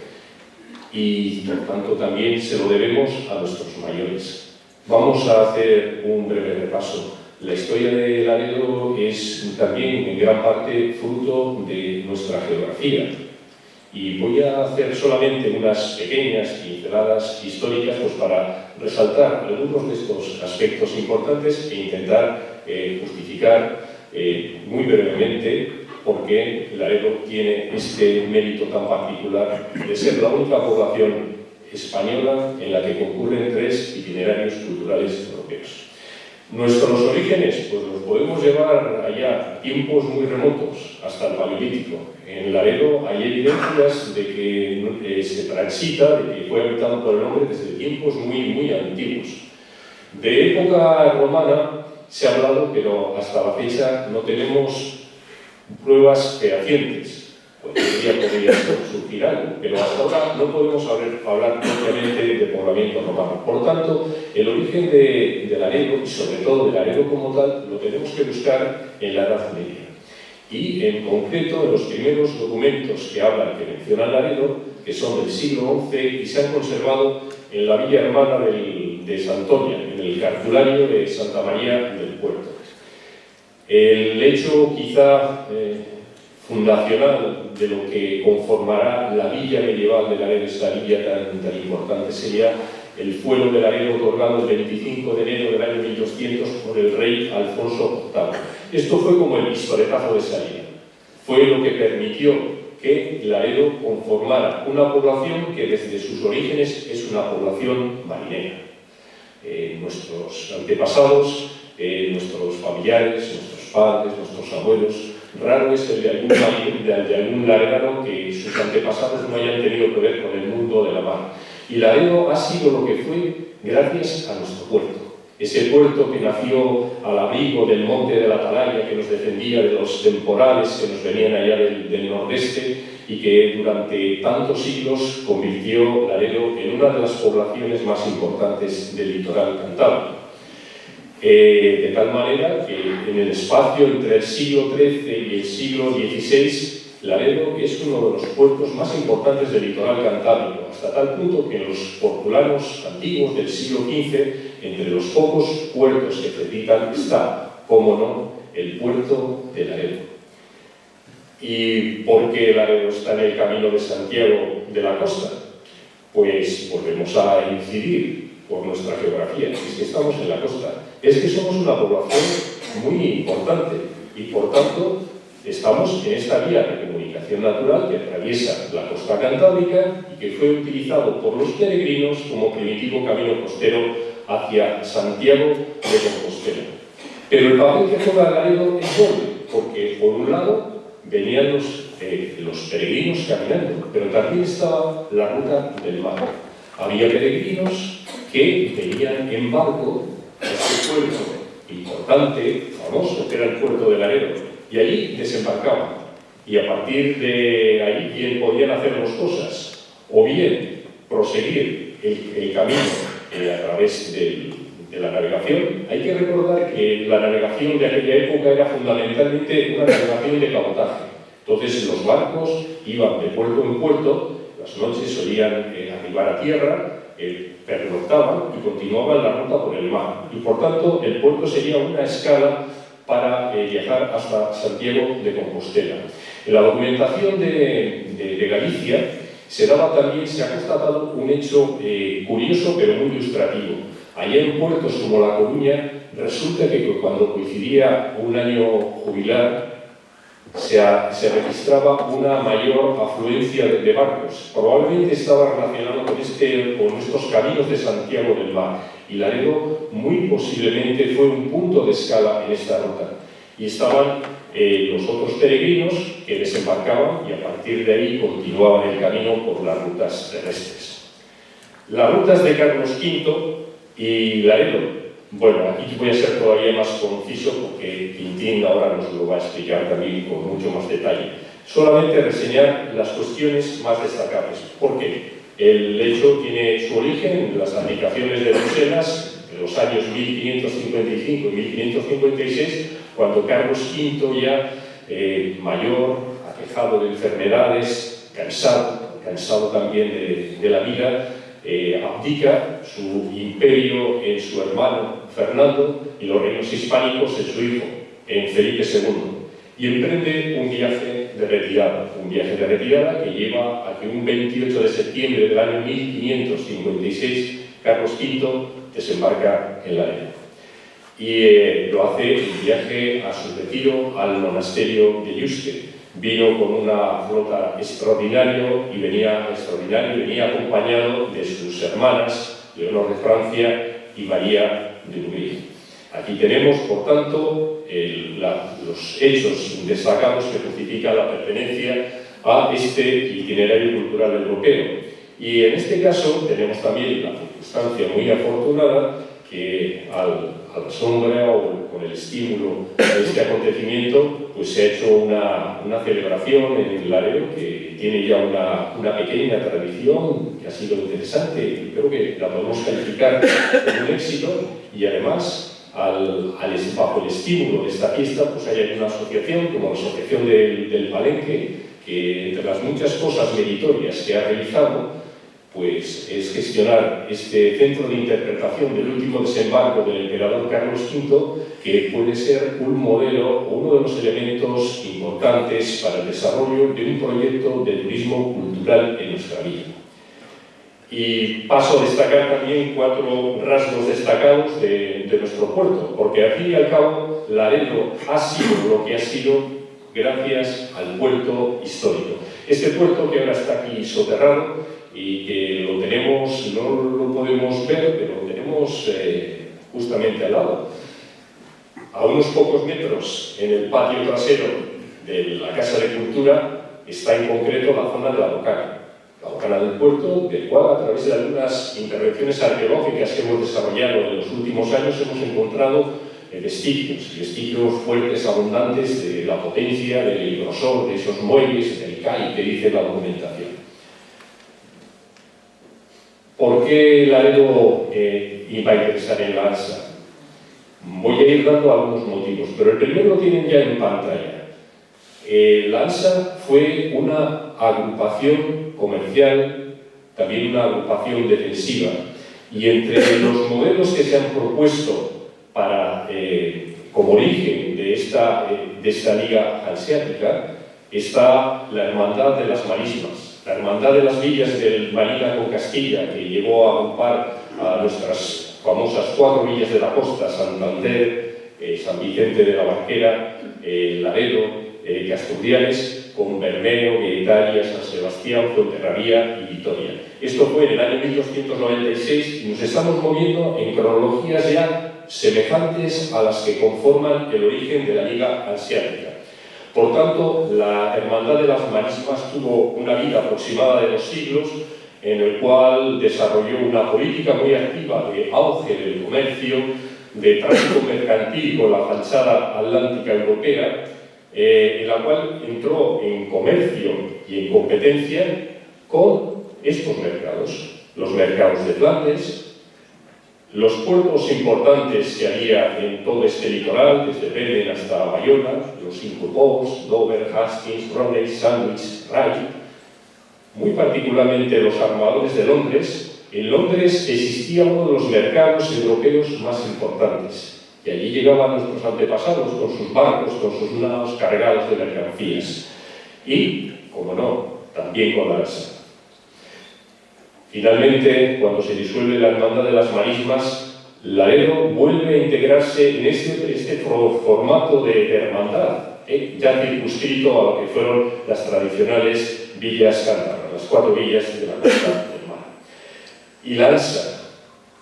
Y por tanto también se lo debemos a nuestros mayores. Vamos a hacer un breve repaso. La historia de Laredo es también en gran parte fruto de nuestra geografía. Y voy a hacer solamente unas pequeñas pinceladas históricas pues, para resaltar algunos de estos aspectos importantes e intentar justificar muy brevemente por qué Laredo tiene este mérito tan particular de ser la única población española en la que concurren 3 itinerarios culturales europeos. Nuestros orígenes pues los podemos llevar allá a tiempos muy remotos, hasta el Paleolítico. En Laredo hay evidencias de que se transita, de que fue habitado por el hombre desde tiempos muy antiguos. De época romana se ha hablado, pero hasta la fecha no tenemos pruebas fehacientes. Podría surgir algo, pero hasta ahora no podemos hablar propiamente de poblamiento romano. Por tanto, el origen de Laredo, y sobre todo de Laredo como tal, lo tenemos que buscar en la Edad Media. Y en concreto, en los primeros documentos que hablan, que mencionan Laredo, que son del siglo XI y se han conservado en la villa hermana de Santoña, en el cartulario de Santa María del Puerto. El hecho quizá fundacional de lo que conformará la villa medieval de Laredo, esta villa tan importante, sería el fuero de Laredo otorgado el 25 de enero del año 1200 por el rey Alfonso VIII. Esto fue como el pistoletazo de salida. Fue lo que permitió que Laredo conformara una población que desde sus orígenes es una población marinera. Nuestros antepasados, nuestros familiares, nuestros padres, nuestros abuelos, raro es el de algún laredano que sus antepasados no hayan tenido que ver con el mundo de la mar. Y Laredo ha sido lo que fue gracias a nuestro puerto. Ese puerto que nació al abrigo del monte de la Atalaya, que nos defendía de los temporales que nos venían allá del nordeste y que durante tantos siglos convirtió Laredo en una de las poblaciones más importantes del litoral cantábrico. De tal manera que en el espacio entre el siglo XIII y el siglo XVI, Laredo es uno de los puertos más importantes del litoral cantábrico, hasta tal punto que en los portulanos antiguos del siglo XV, entre los pocos puertos que se citan está, como no, el puerto de Laredo. ¿Y por qué Laredo está en el camino de Santiago de la Costa? Pues volvemos a incidir por nuestra geografía, es que estamos en la costa, es que somos una población muy importante y por tanto estamos en esta vía de comunicación natural que atraviesa la costa cantábrica y que fue utilizado por los peregrinos como primitivo camino costero hacia Santiago de Compostela. Pero el papel que juega Laredo es doble, porque por un lado venían los peregrinos caminando, pero también estaba la ruta del mar. Había peregrinos que venían en barco a este puerto importante, famoso, que era el puerto de Laredo, y allí desembarcaban. Y a partir de ahí bien podían hacer dos cosas, o bien proseguir el camino a través de la navegación. Hay que recordar que la navegación de aquella época era fundamentalmente una navegación de cabotaje. Entonces los barcos iban de puerto en puerto, las noches solían arribar a tierra, pernoctaban y continuaban la ruta por el mar. Y por tanto el puerto sería una escala para viajar hasta Santiago de Compostela. En la documentación de Galicia se ha constatado un hecho curioso pero muy ilustrativo. Allá en puertos como La Coruña, resulta que cuando coincidía un año jubilar, se registraba una mayor afluencia de barcos. Probablemente estaba relacionado con estos caminos de Santiago del Mar. Y Laredo muy posiblemente fue un punto de escala en esta ruta. Y estaban los otros peregrinos que desembarcaban y a partir de ahí continuaban el camino por las rutas terrestres. Las rutas de Carlos V y Laredo. Bueno, aquí voy a ser todavía más conciso porque Quintín ahora nos lo va a explicar también con mucho más detalle. Solamente reseñar las cuestiones más destacables. ¿Por qué? El hecho tiene su origen en las abdicaciones de Bruselas en los años 1555 y 1556, cuando Carlos V ya mayor, aquejado de enfermedades, cansado también de la vida, abdica su imperio en su hermano Fernando y los reinos hispánicos en su hijo, en Felipe II, y emprende un viaje de retirada que lleva a que un 28 de septiembre del año 1556 Carlos V desembarca en Laredo. Y lo hace en viaje a su retiro al monasterio de Yuste. Vino con una flota extraordinaria y venía acompañado de sus hermanas, Leonor de Francia y María de Hungría. Aquí tenemos, por tanto, los hechos destacados que justifican la pertenencia a este itinerario cultural europeo. Y en este caso tenemos también la circunstancia muy afortunada que a la sombra o con el estímulo de este acontecimiento, pues se ha hecho una celebración en Laredo que tiene ya una pequeña tradición que ha sido interesante y creo que la podemos calificar como un éxito. Y además, bajo el estímulo de esta fiesta, pues hay una asociación como la Asociación del Palenque, que entre las muchas cosas meritorias que ha realizado, pues es gestionar este centro de interpretación del último desembarco del emperador Carlos V, que puede ser un modelo o uno de los elementos importantes para el desarrollo de un proyecto de turismo cultural en nuestra villa. Y paso a destacar también 4 rasgos destacados de nuestro puerto, porque al fin y al cabo Laredo ha sido lo que ha sido gracias al puerto histórico. Este puerto que ahora está aquí soterrado y que lo tenemos, no lo podemos ver, pero lo tenemos justamente al lado. A unos pocos metros, en el patio trasero de la Casa de Cultura, está en concreto la zona de la bocana del puerto, del cual a través de algunas intervenciones arqueológicas que hemos desarrollado en los últimos años hemos encontrado vestigios fuertes, abundantes de la potencia, del grosor de esos muelles, del CAI que dice la documentación. ¿Por qué Laredo iba a interesar en la ANSA? Voy a ir dando algunos motivos, pero el primero lo tienen ya en pantalla. La ANSA fue una agrupación comercial, también una agrupación defensiva, y entre los modelos que se han propuesto como origen de esta liga hanseática está la Hermandad de las Marismas. La Hermandad de las Villas del Marina con Castilla, que llegó a agrupar a nuestras famosas 4 villas de la costa, Santander, San Vicente de la Barquera, Laredo, Casturdiales, con Bermeo, Guetaria, San Sebastián, Fuenterrabía y Vitoria. Esto fue en el año 1296 y nos estamos moviendo en cronologías ya semejantes a las que conforman el origen de la Liga Hanseática. Por tanto, la Hermandad de las Marismas tuvo una vida aproximada de 2 siglos, en el cual desarrolló una política muy activa de auge del comercio, de tráfico mercantil con la fachada atlántica europea, en la cual entró en comercio y en competencia con estos mercados, los mercados de Flandes, los puertos importantes que había en todo este litoral, desde Bremen hasta Bayona, los 5 Ports, Dover, Hastings, Raleigh, Sandwich, Rye, muy particularmente los armadores de Londres. En Londres existía uno de los mercados europeos más importantes, y allí llegaban nuestros antepasados con sus barcos, con sus naos cargados de mercancías. y, como no, también con la ANSA. Finalmente, cuando se disuelve la Hermandad de las Marismas, Laredo vuelve a integrarse en este formato de hermandad, ya circunscrito a lo que fueron las tradicionales villas cántabras, las 4 villas de la Costa del Mar. Y la ANSA,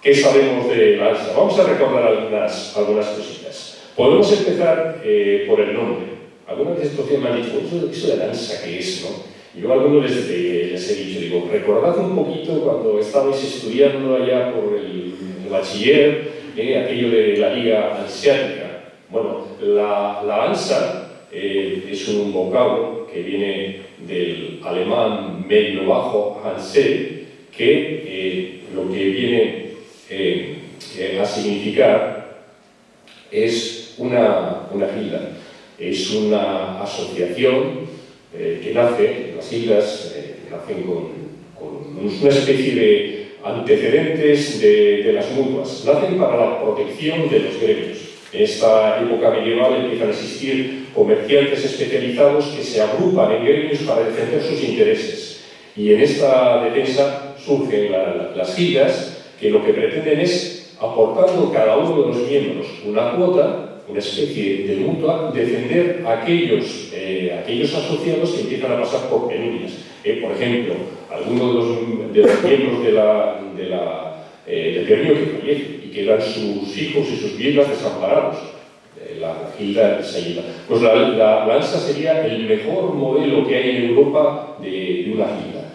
¿qué sabemos de la ANSA? Vamos a recordar algunas cositas. Podemos empezar por el nombre. Algunas veces me han dicho, ¿eso de la ANSA qué es, no? Yo a algunos les he dicho, digo, recordad un poquito cuando estabais estudiando allá por el bachiller, aquello de la Liga Hanseática. Bueno, la ANSA es un vocablo que viene del alemán medio-bajo Hanse, que lo que viene a significar es una gilda, es una asociación que nace, las siglas nacen con una especie de antecedentes de las mutuas, nacen para la protección de los gremios. En esta época medieval empiezan a existir comerciantes especializados que se agrupan en gremios para defender sus intereses. Y en esta defensa surgen las gildas, que lo que pretenden es, aportando cada uno de los miembros una cuota, una especie de mutua, defender a aquellos asociados que empiezan a pasar por penurias. Por ejemplo, algunos de los miembros del gremio que fallecen y quedan sus hijos y sus viudas desamparados. La gilda se ayuda. Pues la ANSA sería el mejor modelo que hay en Europa de una gilda.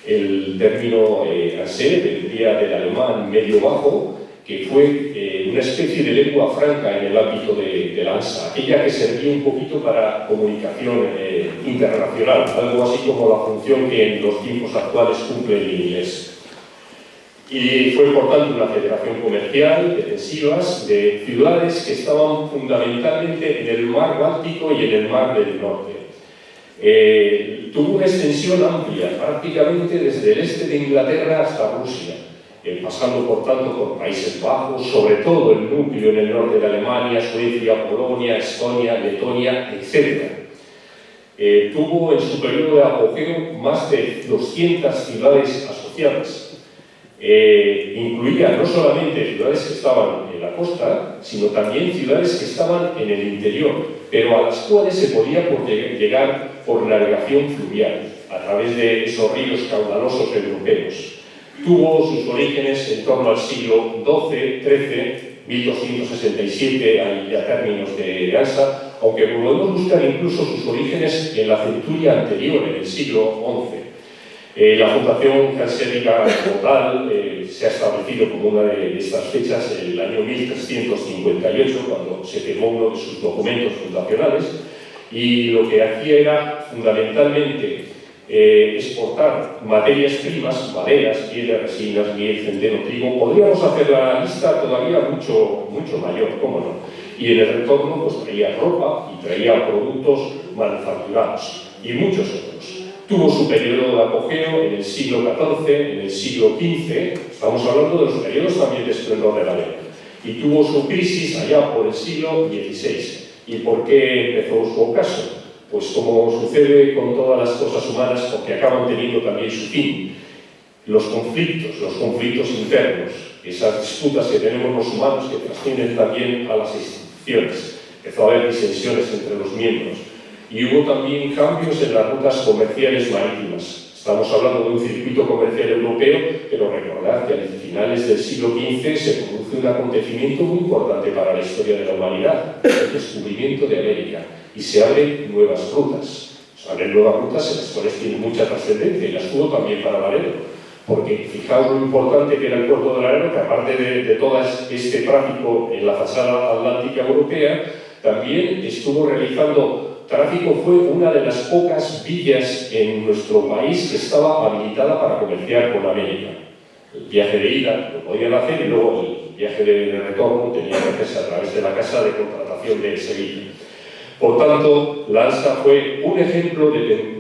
El término ANSE vendría del alemán medio-bajo, que fue una especie de lengua franca en el ámbito de la ANSA, aquella que servía un poquito para comunicación internacional, algo así como la función que en los tiempos actuales cumple el inglés. Y fue, por tanto, una federación comercial, defensivas, de ciudades que estaban fundamentalmente en el mar Báltico y en el mar del Norte. Tuvo una extensión amplia, prácticamente desde el este de Inglaterra hasta Rusia, pasando por tanto por Países Bajos, sobre todo el núcleo en el norte de Alemania, Suecia, Polonia, Estonia, Letonia, etc. Tuvo en su periodo de apogeo más de 200 ciudades asociadas. Incluía no solamente ciudades que estaban en la costa, sino también ciudades que estaban en el interior, pero a las cuales se podía llegar por navegación fluvial, a través de esos ríos caudalosos europeos. Tuvo sus orígenes en torno al siglo XII-XIII, 1267, hay ya términos de ANSA, aunque podemos buscar incluso sus orígenes en la centuria anterior, en el siglo XI. La Fundación Hanseática como tal se ha establecido como una de estas fechas en el año 1358, cuando se firmó uno de sus documentos fundacionales, y lo que hacía era fundamentalmente exportar materias primas, maderas, pieles, resinas, miel, centeno, trigo. Podríamos hacer la lista todavía mucho mayor, cómo no. Y en el retorno pues traía ropa y traía productos manufacturados y muchos otros. Tuvo su periodo de apogeo en el siglo XIV, en el siglo XV, estamos hablando de los periodos también de esplendor de la ley, y tuvo su crisis allá por el siglo XVI. ¿Y por qué empezó su ocaso? Pues como sucede con todas las cosas humanas, porque acaban teniendo también su fin. Los conflictos internos, esas disputas que tenemos los humanos que trascienden también a las instituciones. Empezó a haber disensiones entre los miembros. Y hubo también cambios en las rutas comerciales marítimas. Estamos hablando de un circuito comercial europeo, pero recordad que a finales del siglo XV se produce un acontecimiento muy importante para la historia de la humanidad, el descubrimiento de América, y se abren nuevas rutas. Se abren nuevas rutas en las cuales tienen mucha trascendencia, y las tuvo también para Laredo, porque fijaos lo importante que era el puerto de Laredo, que aparte de todo este tráfico en la fachada atlántica europea, también estuvo realizando tráfico. Fue una de las pocas villas en nuestro país que estaba habilitada para comerciar con América. El viaje de ida lo podían hacer y luego el viaje de retorno tenía que hacerse a través de la casa de contratación de Sevilla. Por tanto, la ANSA fue un ejemplo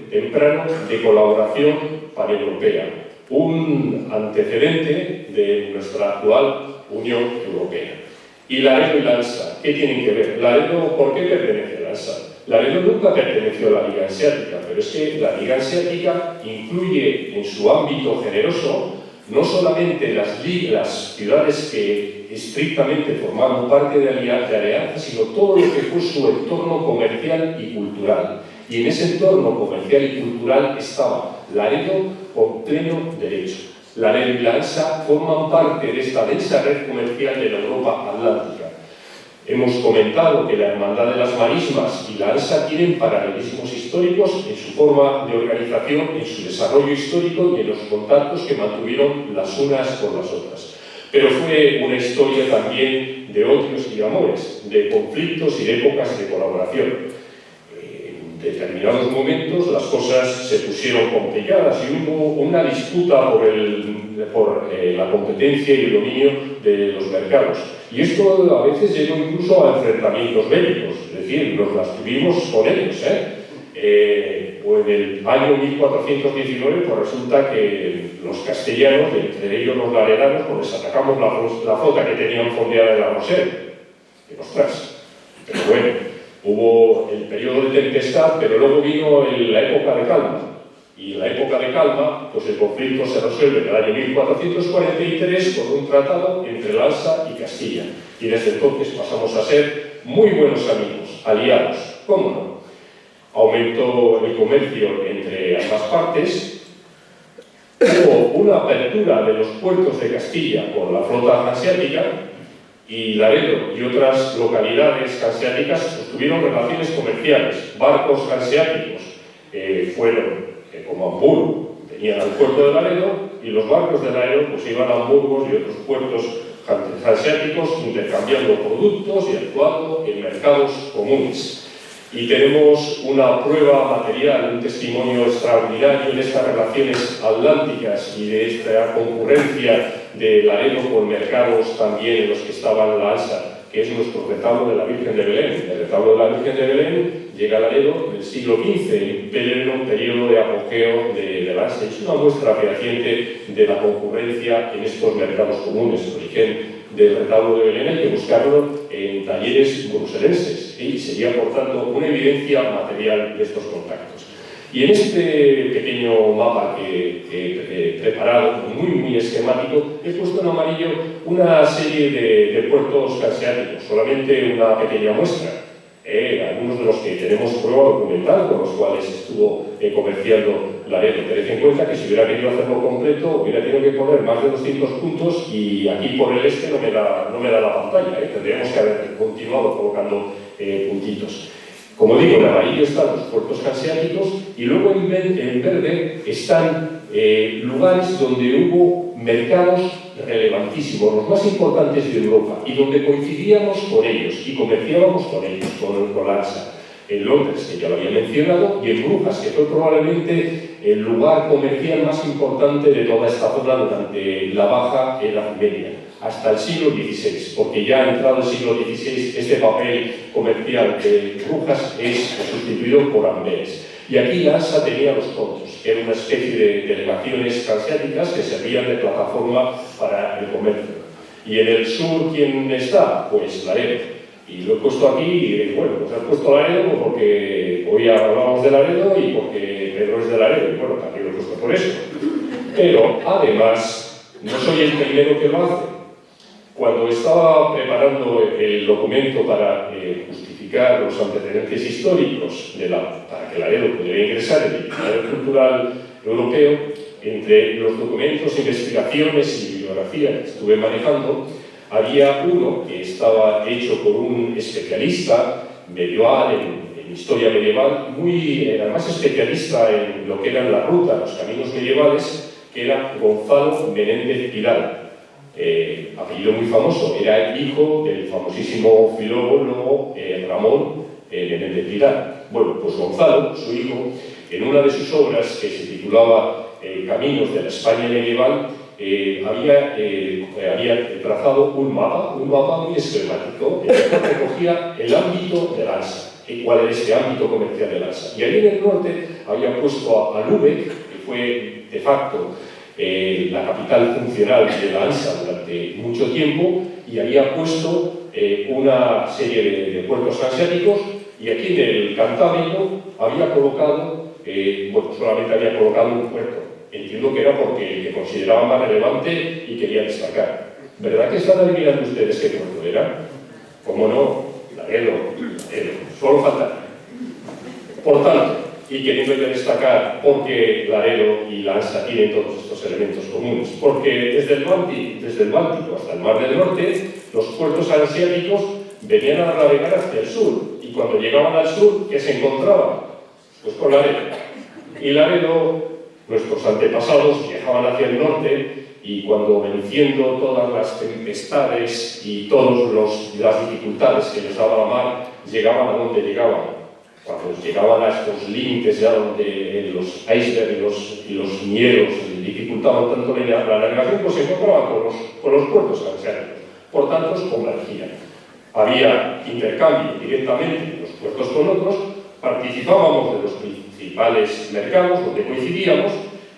temprano de colaboración paneuropea, un antecedente de nuestra actual Unión Europea. Y Laredo y la ANSA, ¿qué tienen que ver? Laredo, ¿por qué pertenece a la ANSA? Laredo nunca perteneció a la Liga Hanseática, pero es que la Liga Hanseática incluye en su ámbito generoso no solamente las ciudades que estrictamente formaban parte de Alianza, sino todo lo que fue su entorno comercial y cultural. Y en ese entorno comercial y cultural estaba Laredo con pleno derecho. Laredo y la ANSA forman parte de esta densa red comercial de la Europa Atlántica. Hemos comentado que la Hermandad de las Marismas y la ANSA tienen paralelismos históricos en su forma de organización, en su desarrollo histórico y en los contactos que mantuvieron las unas con las otras. Pero fue una historia también de odios y amores, de conflictos y de épocas de colaboración. En determinados momentos las cosas se pusieron complicadas y hubo una disputa por la competencia y el dominio de los mercados. Y esto a veces llegó incluso a enfrentamientos bélicos, es decir, nos las tuvimos con ellos. Pues en el año 1419 pues resulta que los castellanos, entre ellos los laredanos, pues les atacamos la flota que tenían fondeada en la Rochelle. Que ostras, pero bueno, hubo el periodo de tempestad, pero luego vino la época de calma. Y en la época de calma, pues el conflicto se resuelve en el año 1443 con un tratado entre la ANSA y Castilla. Y desde entonces pasamos a ser muy buenos amigos, aliados. ¿Cómo no? Aumentó el comercio entre ambas partes. Hubo una apertura de los puertos de Castilla por la flota hanseática y Laredo y otras localidades hanseáticas sostuvieron relaciones comerciales. Barcos hanseáticos fueron como Hamburgo, venían al puerto de Laredo y los barcos de Laredo pues iban a Hamburgo y otros puertos hanseáticos intercambiando productos y actuando en mercados comunes. Y tenemos una prueba material, un testimonio extraordinario de estas relaciones atlánticas y de esta concurrencia de Laredo con mercados también en los que estaba la ANSA, que es nuestro retablo de la Virgen de Belén. El retablo de la Virgen de Belén llega a Laredo en el siglo XV, en pleno periodo de apogeo de la ANSA. Es una muestra fehaciente de la concurrencia en estos mercados comunes. El origen del retablo de Belén hay que buscarlo en talleres bruselenses y sería, por tanto, una evidencia material de estos contactos. Y en este pequeño mapa que he preparado, muy esquemático, he puesto en amarillo una serie de puertos hanseáticos, solamente una pequeña muestra. Algunos de los que tenemos prueba documental, con los cuales estuvo comerciando Laredo. Tened en cuenta que si hubiera querido hacerlo completo, hubiera tenido que poner más de 200 puntos y aquí por el este no me da la pantalla. Tendríamos que haber continuado colocando puntitos. Como digo, en amarillo están los puertos hanseáticos y luego en verde están lugares donde hubo mercados relevantísimos, los más importantes de Europa, y donde coincidíamos con ellos y comerciábamos con ellos, con la ANSA. En Londres, que ya lo había mencionado, y en Brujas, que fue probablemente el lugar comercial más importante de toda esta zona durante la Baja Edad Media, hasta el siglo XVI, porque ya entrado el siglo XVI, este papel comercial de Brujas es sustituido por Amberes. Y aquí la ANSA tenía los contos, que era una especie de delegaciones hanseáticas que servían de plataforma para el comercio. Y en el sur, ¿quién está? Pues Laredo. Y lo he puesto aquí, y bueno, pues he puesto Laredo porque hoy hablábamos de Laredo y porque Pedro es de Laredo, y bueno, también lo he puesto por eso. Pero, además, no soy el primero que lo hace. Cuando estaba preparando el documento para justificar los antecedentes históricos para que Laredo pudiera ingresar en el Itinerario Cultural Europeo, entre los documentos, investigaciones y bibliografía que estuve manejando, había uno que estaba hecho por un especialista medieval en historia medieval, además especialista en lo que eran las rutas, los caminos medievales, que era Gonzalo Menéndez Pidal. Apellido muy famoso, era el hijo del famosísimo filólogo Ramón Menéndez Pidal. Bueno, pues Gonzalo, su hijo, en una de sus obras que se titulaba Caminos de la España medieval, había trazado un mapa muy esquemático en el que recogía el ámbito de la ANSA, cuál era este ámbito comercial de la ANSA. Y ahí en el norte había puesto a Lübeck, que fue de facto la capital funcional de la ANSA durante mucho tiempo, y había puesto una serie de puertos hanseáticos Y aquí en el Cantábrico había colocado, bueno, solamente había colocado un puerto. Entiendo que era porque que consideraba más relevante y quería destacar. ¿Verdad que están adivinando ustedes qué puerto era? ¿Cómo no? Laredo, solo falta. Por tanto, y queriendo yo destacar porque Laredo y Lanza tienen todos estos elementos comunes, porque desde el Báltico hasta el Mar del Norte, los puertos hanseáticos venían a navegar hacia el sur, y cuando llegaban al sur, ¿qué se encontraban? Pues con Laredo. Y Laredo, nuestros antepasados viajaban hacia el norte, y cuando venciendo todas las tempestades y todas las dificultades que les daba la mar, llegaban a donde llegaban. Cuando llegaban a estos límites ya donde los icebergs y los hielos dificultaban tanto la navegación, pues se encontraban con los puertos hanseáticos. Por tanto, se convergían. Había intercambio directamente de los puertos con otros, participábamos de los principales mercados donde coincidíamos,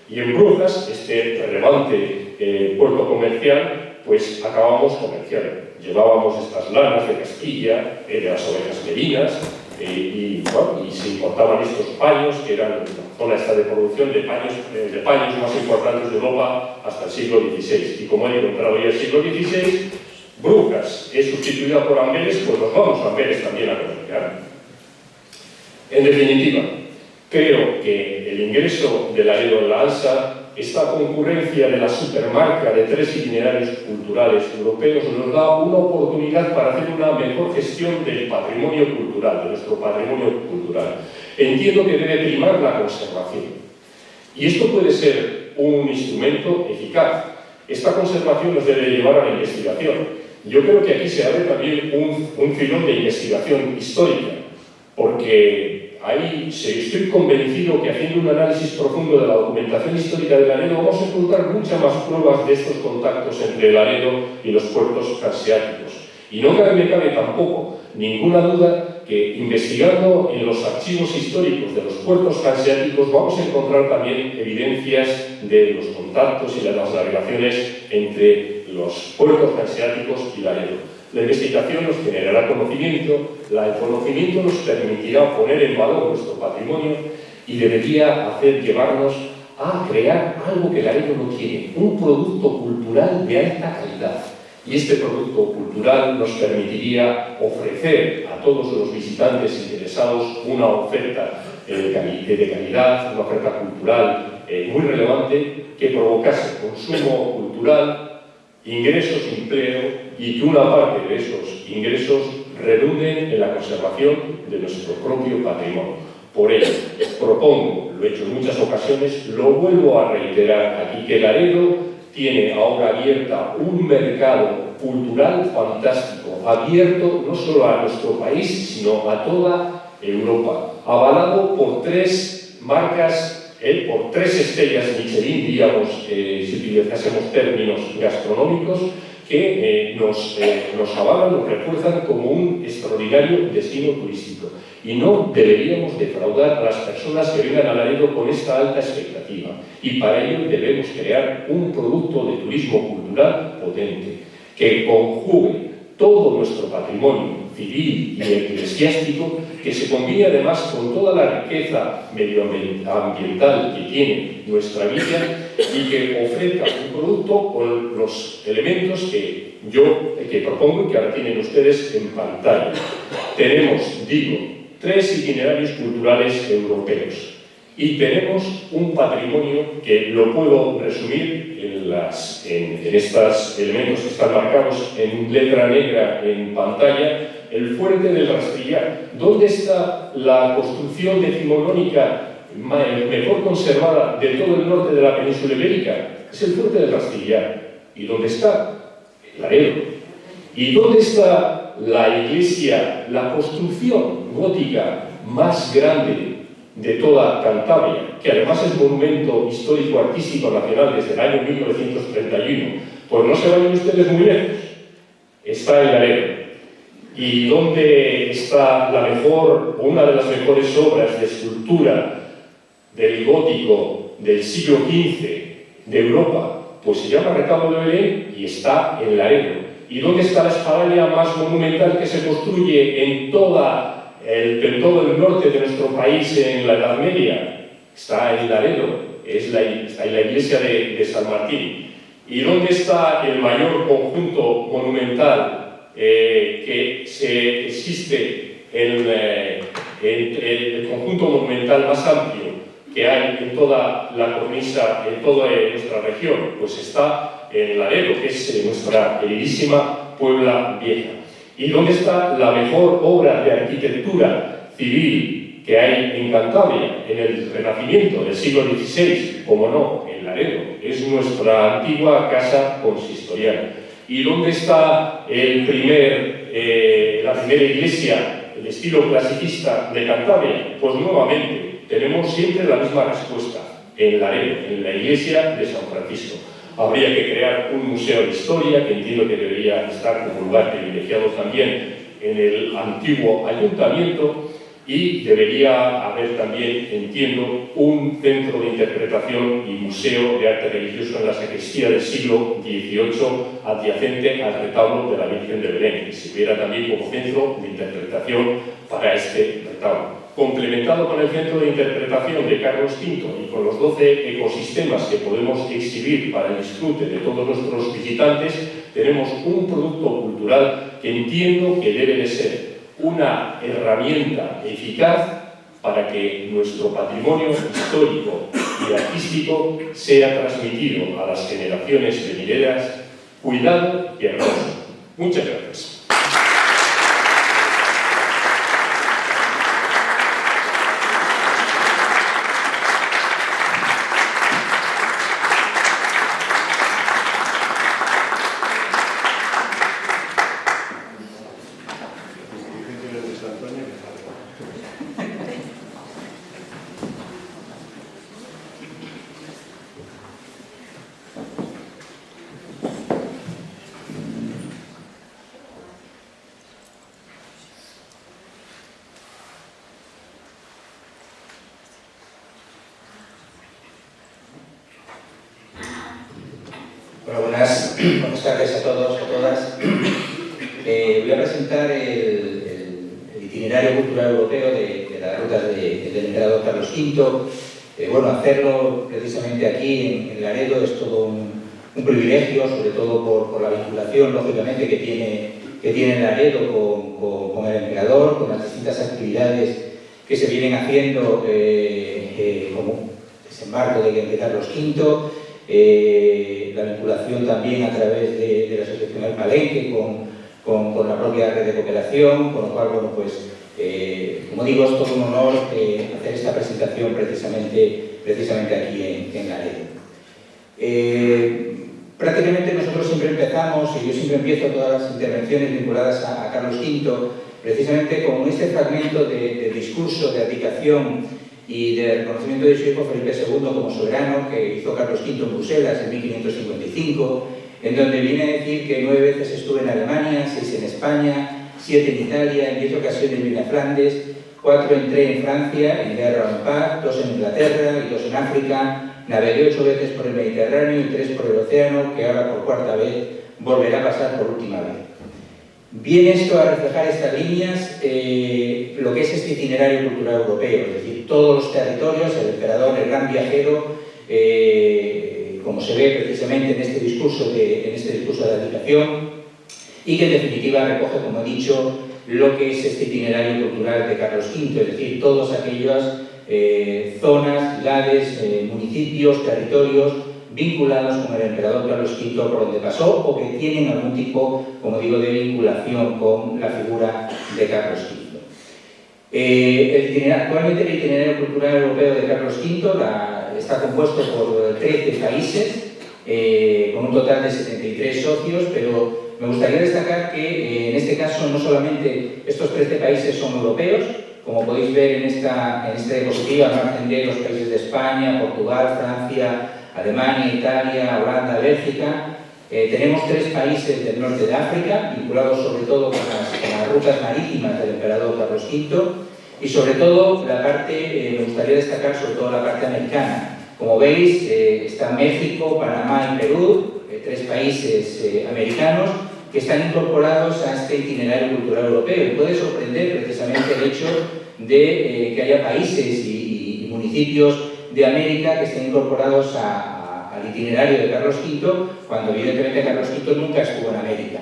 y en Brujas, este relevante puerto comercial, pues acabamos comerciando. Llevábamos estas lanas de Castilla, de las ovejas merinas, y se importaban estos paños, que eran la zona esta de producción de paños más importantes de Europa hasta el siglo XVI. Y como he encontrado ya el siglo XVI, Brujas es sustituida por Amberes, pues nos vamos a Amberes también a comerciar. En definitiva, creo que el ingreso de Laredo en la ANSA, esta concurrencia de la supermarca de 3 itinerarios culturales europeos, nos da una oportunidad para hacer una mejor gestión del patrimonio cultural, de nuestro patrimonio cultural. Entiendo que debe primar la conservación. Y esto puede ser un instrumento eficaz. Esta conservación nos debe llevar a la investigación. Yo creo que aquí se abre también un filón de investigación histórica, porque ahí estoy convencido que haciendo un análisis profundo de la documentación histórica de Laredo vamos a encontrar muchas más pruebas de estos contactos entre Laredo y los puertos hanseáticos. Y no me cabe tampoco ninguna duda que investigando en los archivos históricos de los puertos hanseáticos vamos a encontrar también evidencias de los contactos y de las navegaciones entre los puertos hanseáticos y Laredo. La investigación nos generará conocimiento, el conocimiento nos permitirá poner en valor nuestro patrimonio y debería llevarnos a crear algo que Laredo no tiene, un producto cultural de alta calidad. Y este producto cultural nos permitiría ofrecer a todos los visitantes interesados una oferta de calidad, una oferta cultural muy relevante que provocase consumo cultural, ingresos, empleo, y que una parte de esos ingresos redunden en la conservación de nuestro propio patrimonio. Por ello, propongo, lo he hecho en muchas ocasiones, lo vuelvo a reiterar aquí, que Laredo tiene ahora abierta un mercado cultural fantástico, abierto no solo a nuestro país, sino a toda Europa, avalado por 3 marcas, por 3 estrellas Michelin, digamos, si utilizásemos términos gastronómicos, que nos avalan, nos refuerzan como un extraordinario destino turístico. Y no deberíamos defraudar a las personas que vengan a Laredo con esta alta expectativa. Y para ello debemos crear un producto de turismo cultural potente, que conjugue todo nuestro patrimonio civil y eclesiástico, que se combine además con toda la riqueza medioambiental que tiene nuestra villa y que ofrezca un producto con los elementos que propongo y que ahora tienen ustedes en pantalla. Tenemos, digo, 3 itinerarios culturales europeos y tenemos un patrimonio que lo puedo resumir en estos elementos que están marcados en letra negra en pantalla. El fuerte del Rastrillar. ¿Dónde está la construcción decimonónica mejor conservada de todo el norte de la península ibérica? Es el fuerte del Rastrillar. ¿Y dónde está? Laredo. ¿Y dónde está la iglesia, la construcción gótica más grande de toda Cantabria, que además es monumento histórico artístico nacional desde el año 1931? Pues no se vayan ustedes muy lejos. Está en Laredo. ¿Y dónde está una de las mejores obras de escultura del gótico del siglo XV de Europa? Pues se llama Retablo de Belén y está en Laredo. ¿Y dónde está la espadaña más monumental que se construye en toda todo el norte de nuestro país en la Edad Media, está en Laredo, está en la iglesia de San Martín. ¿Y dónde está el mayor conjunto monumental que existe, el conjunto monumental más amplio que hay en toda la cornisa, en toda nuestra región? Pues está en Laredo, que es nuestra queridísima Puebla Vieja. ¿Y dónde está la mejor obra de arquitectura civil que hay en Cantabria, en el Renacimiento del siglo XVI? Como no, en Laredo. Es nuestra antigua casa consistorial. ¿Y dónde está la primera iglesia de estilo clasicista de Cantabria? Pues nuevamente, tenemos siempre la misma respuesta, en Laredo, en la iglesia de San Francisco. Habría que crear un museo de historia, que entiendo que debería estar como lugar privilegiado también en el antiguo ayuntamiento, y debería haber también, entiendo, un centro de interpretación y museo de arte religioso en la sacristía del siglo XVIII, adyacente al retablo de la Virgen de Belén, que sirviera también como centro de interpretación para este retablo. Complementado con el centro de interpretación de Carlos V y con los 12 ecosistemas que podemos exhibir para el disfrute de todos nuestros visitantes, tenemos un producto cultural que entiendo que debe de ser una herramienta eficaz para que nuestro patrimonio histórico y artístico sea transmitido a las generaciones venideras, cuidado y hermoso. Muchas gracias. Bueno, buenas tardes a todos, a todas. Voy a presentar el itinerario cultural europeo de las rutas del emperador Carlos V. Bueno, hacerlo precisamente aquí en Laredo es todo un privilegio, sobre todo por la vinculación, lógicamente, que tiene Laredo con el emperador, con las distintas actividades que se vienen haciendo como desembarco de Carlos V. La vinculación también a través de la Asociación El Palenque con la propia red de cooperación, con lo cual, bueno, pues, como digo, es todo un honor hacer esta presentación precisamente aquí en Laredo. Prácticamente nosotros siempre empezamos, y yo siempre empiezo todas las intervenciones vinculadas a Carlos V, precisamente con este fragmento de discurso de abdicación y de reconocimiento de su hijo Felipe II como soberano que hizo Carlos V en Bruselas en 1555, en donde viene a decir que 9 veces estuve en Alemania, 6 en España, 7 en Italia, en 10 ocasiones vine a Flandes, 4 entré en Francia, en guerra o en paz, 2 en Inglaterra y 2 en África, navegué 8 veces por el Mediterráneo y 3 por el océano, que ahora por cuarta vez volverá a pasar por última vez. Viene esto a reflejar estas líneas lo que es este itinerario cultural europeo, es decir, todos los territorios, el emperador, el gran viajero, como se ve precisamente en este discurso de abdicación, y que en definitiva recoge, como he dicho, lo que es este itinerario cultural de Carlos V, es decir, todas aquellas zonas, ciudades, municipios, territorios vinculados con el emperador Carlos V por donde pasó o que tienen algún tipo, como digo, de vinculación con la figura de Carlos V. Actualmente el itinerario cultural europeo de Carlos V está compuesto por 13 países, con un total de 73 socios, pero me gustaría destacar que en este caso no solamente estos 13 países son europeos, como podéis ver en esta diapositiva, al margen de los países de España, Portugal, Francia, Alemania, Italia, Holanda, Bélgica. Tenemos 3 países del norte de África, vinculados sobre todo con las rutas marítimas del emperador Carlos V, y sobre todo la parte, me gustaría destacar sobre todo la parte americana. Como veis, está México, Panamá y Perú, 3 países americanos, que están incorporados a este itinerario cultural europeo. Y puede sorprender precisamente el hecho de que haya países y municipios de América que estén incorporados al itinerario de Carlos V, cuando evidentemente Carlos V nunca estuvo en América.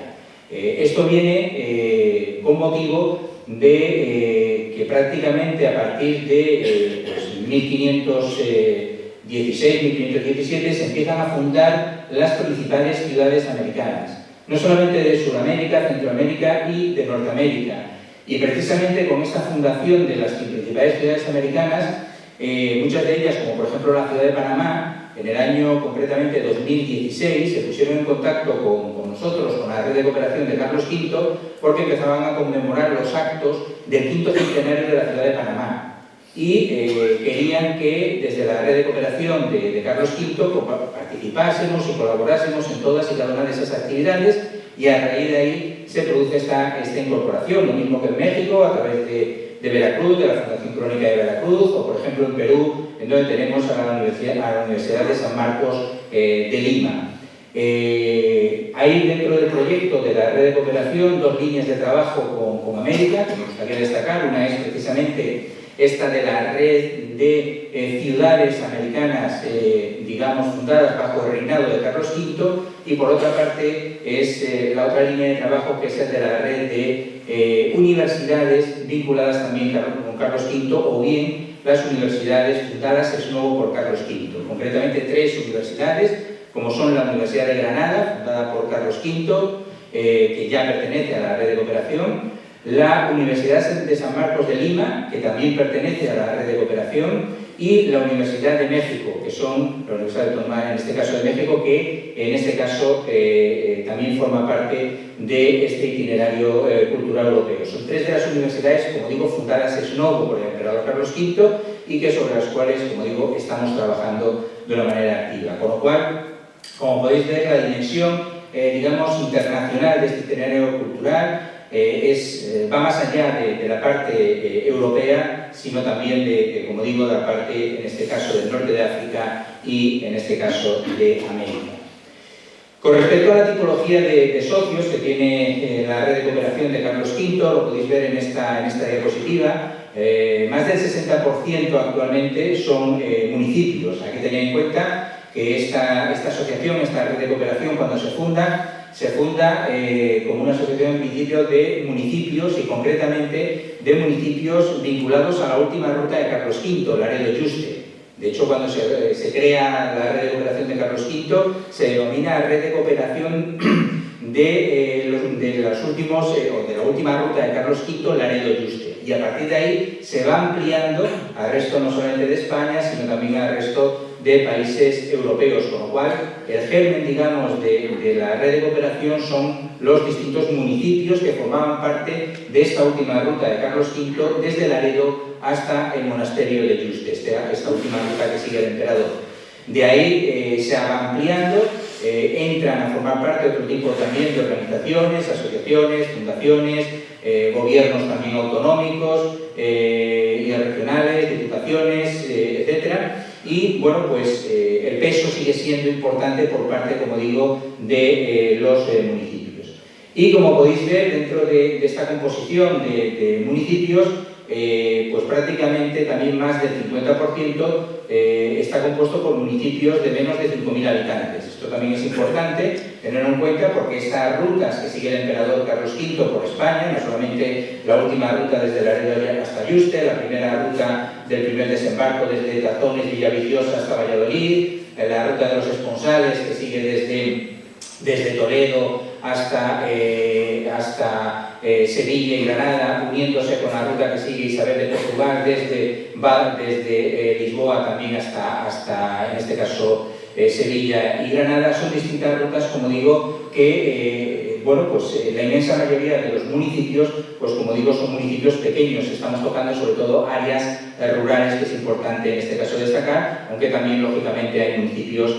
Esto viene con motivo de que prácticamente a partir de 1516-1517 se empiezan a fundar las principales ciudades americanas, no solamente de Sudamérica, Centroamérica y de Norteamérica. Y precisamente con esta fundación de las principales ciudades americanas, muchas de ellas, como por ejemplo la ciudad de Panamá, en el año concretamente 2016 se pusieron en contacto con nosotros, con la red de cooperación de Carlos V, porque empezaban a conmemorar los actos del quinto centenario de la ciudad de Panamá. Y querían que desde la red de cooperación de Carlos V participásemos y colaborásemos en todas y cada una de esas actividades, y a raíz de ahí se produce esta incorporación, lo mismo que en México, a través de Veracruz, de la Fundación Crónica de Veracruz, o por ejemplo en Perú, en donde tenemos a la Universidad de San Marcos de Lima. Hay dentro del proyecto de la red de cooperación dos líneas de trabajo con América, que me gustaría destacar. Una es precisamente esta de la red de ciudades americanas, digamos, fundadas bajo el reinado de Carlos V, y por otra parte es la otra línea de trabajo, que es el de la red de universidades vinculadas también con Carlos V, o bien las universidades fundadas ex novo por Carlos V. Concretamente 3 universidades, como son la Universidad de Granada, fundada por Carlos V, que ya pertenece a la red de cooperación; la Universidad de San Marcos de Lima, que también pertenece a la red de cooperación; y la Universidad de México, que son la Universidad Autónoma, en este caso de México, que en este caso también forma parte de este itinerario cultural europeo. Son 3 de las universidades, como digo, fundadas ex novo por el emperador Carlos V, y que sobre las cuales, como digo, estamos trabajando de una manera activa. Con lo cual, como podéis ver, la dimensión, digamos, internacional de este itinerario cultural va más allá de la parte europea, sino también como digo, de la parte, en este caso, del norte de África y, en este caso, de América. Con respecto a la tipología de socios que tiene la red de cooperación de Carlos V, lo podéis ver en esta diapositiva. Más del 60% actualmente son municipios. Hay que tener en cuenta que esta asociación, esta red de cooperación, cuando se funda como una asociación en principio de municipios, y concretamente de municipios vinculados a la última ruta de Carlos V, Laredo-Yuste. De hecho, cuando se crea la red de cooperación de Carlos V, se denomina red de cooperación de la última ruta de Carlos V, Laredo-Yuste. Y a partir de ahí se va ampliando al resto, no solamente de España, sino también al resto de países europeos, con lo cual el germen, digamos, de la red de cooperación son los distintos municipios que formaban parte de esta última ruta de Carlos V, desde Laredo hasta el monasterio de Yuste, esta última ruta que sigue el emperador. De ahí se va ampliando, entran a formar parte otro tipo también de organizaciones, asociaciones, fundaciones, gobiernos también autonómicos y regionales, diputaciones, etcétera. Y bueno, pues el peso sigue siendo importante por parte, como digo, de los municipios. Y como podéis ver, dentro de esta composición de municipios, pues prácticamente también más del 50% está compuesto por municipios de menos de 5.000 habitantes. Esto también es importante tenerlo en cuenta, porque estas rutas que sigue el emperador Carlos V por España, no solamente la última ruta desde Laredo hasta Yuste, la primera ruta del primer desembarco desde Tazones, Villaviciosa hasta Valladolid, la ruta de los Esponsales que sigue desde Toledo hasta Sevilla y Granada, uniéndose con la ruta que sigue Isabel de Portugal desde Lisboa también hasta en este caso Sevilla y Granada. Son distintas rutas, como digo, que bueno, pues la inmensa mayoría de los municipios, pues como digo, son municipios pequeños. Estamos tocando sobre todo áreas rurales, que es importante en este caso destacar, aunque también lógicamente hay municipios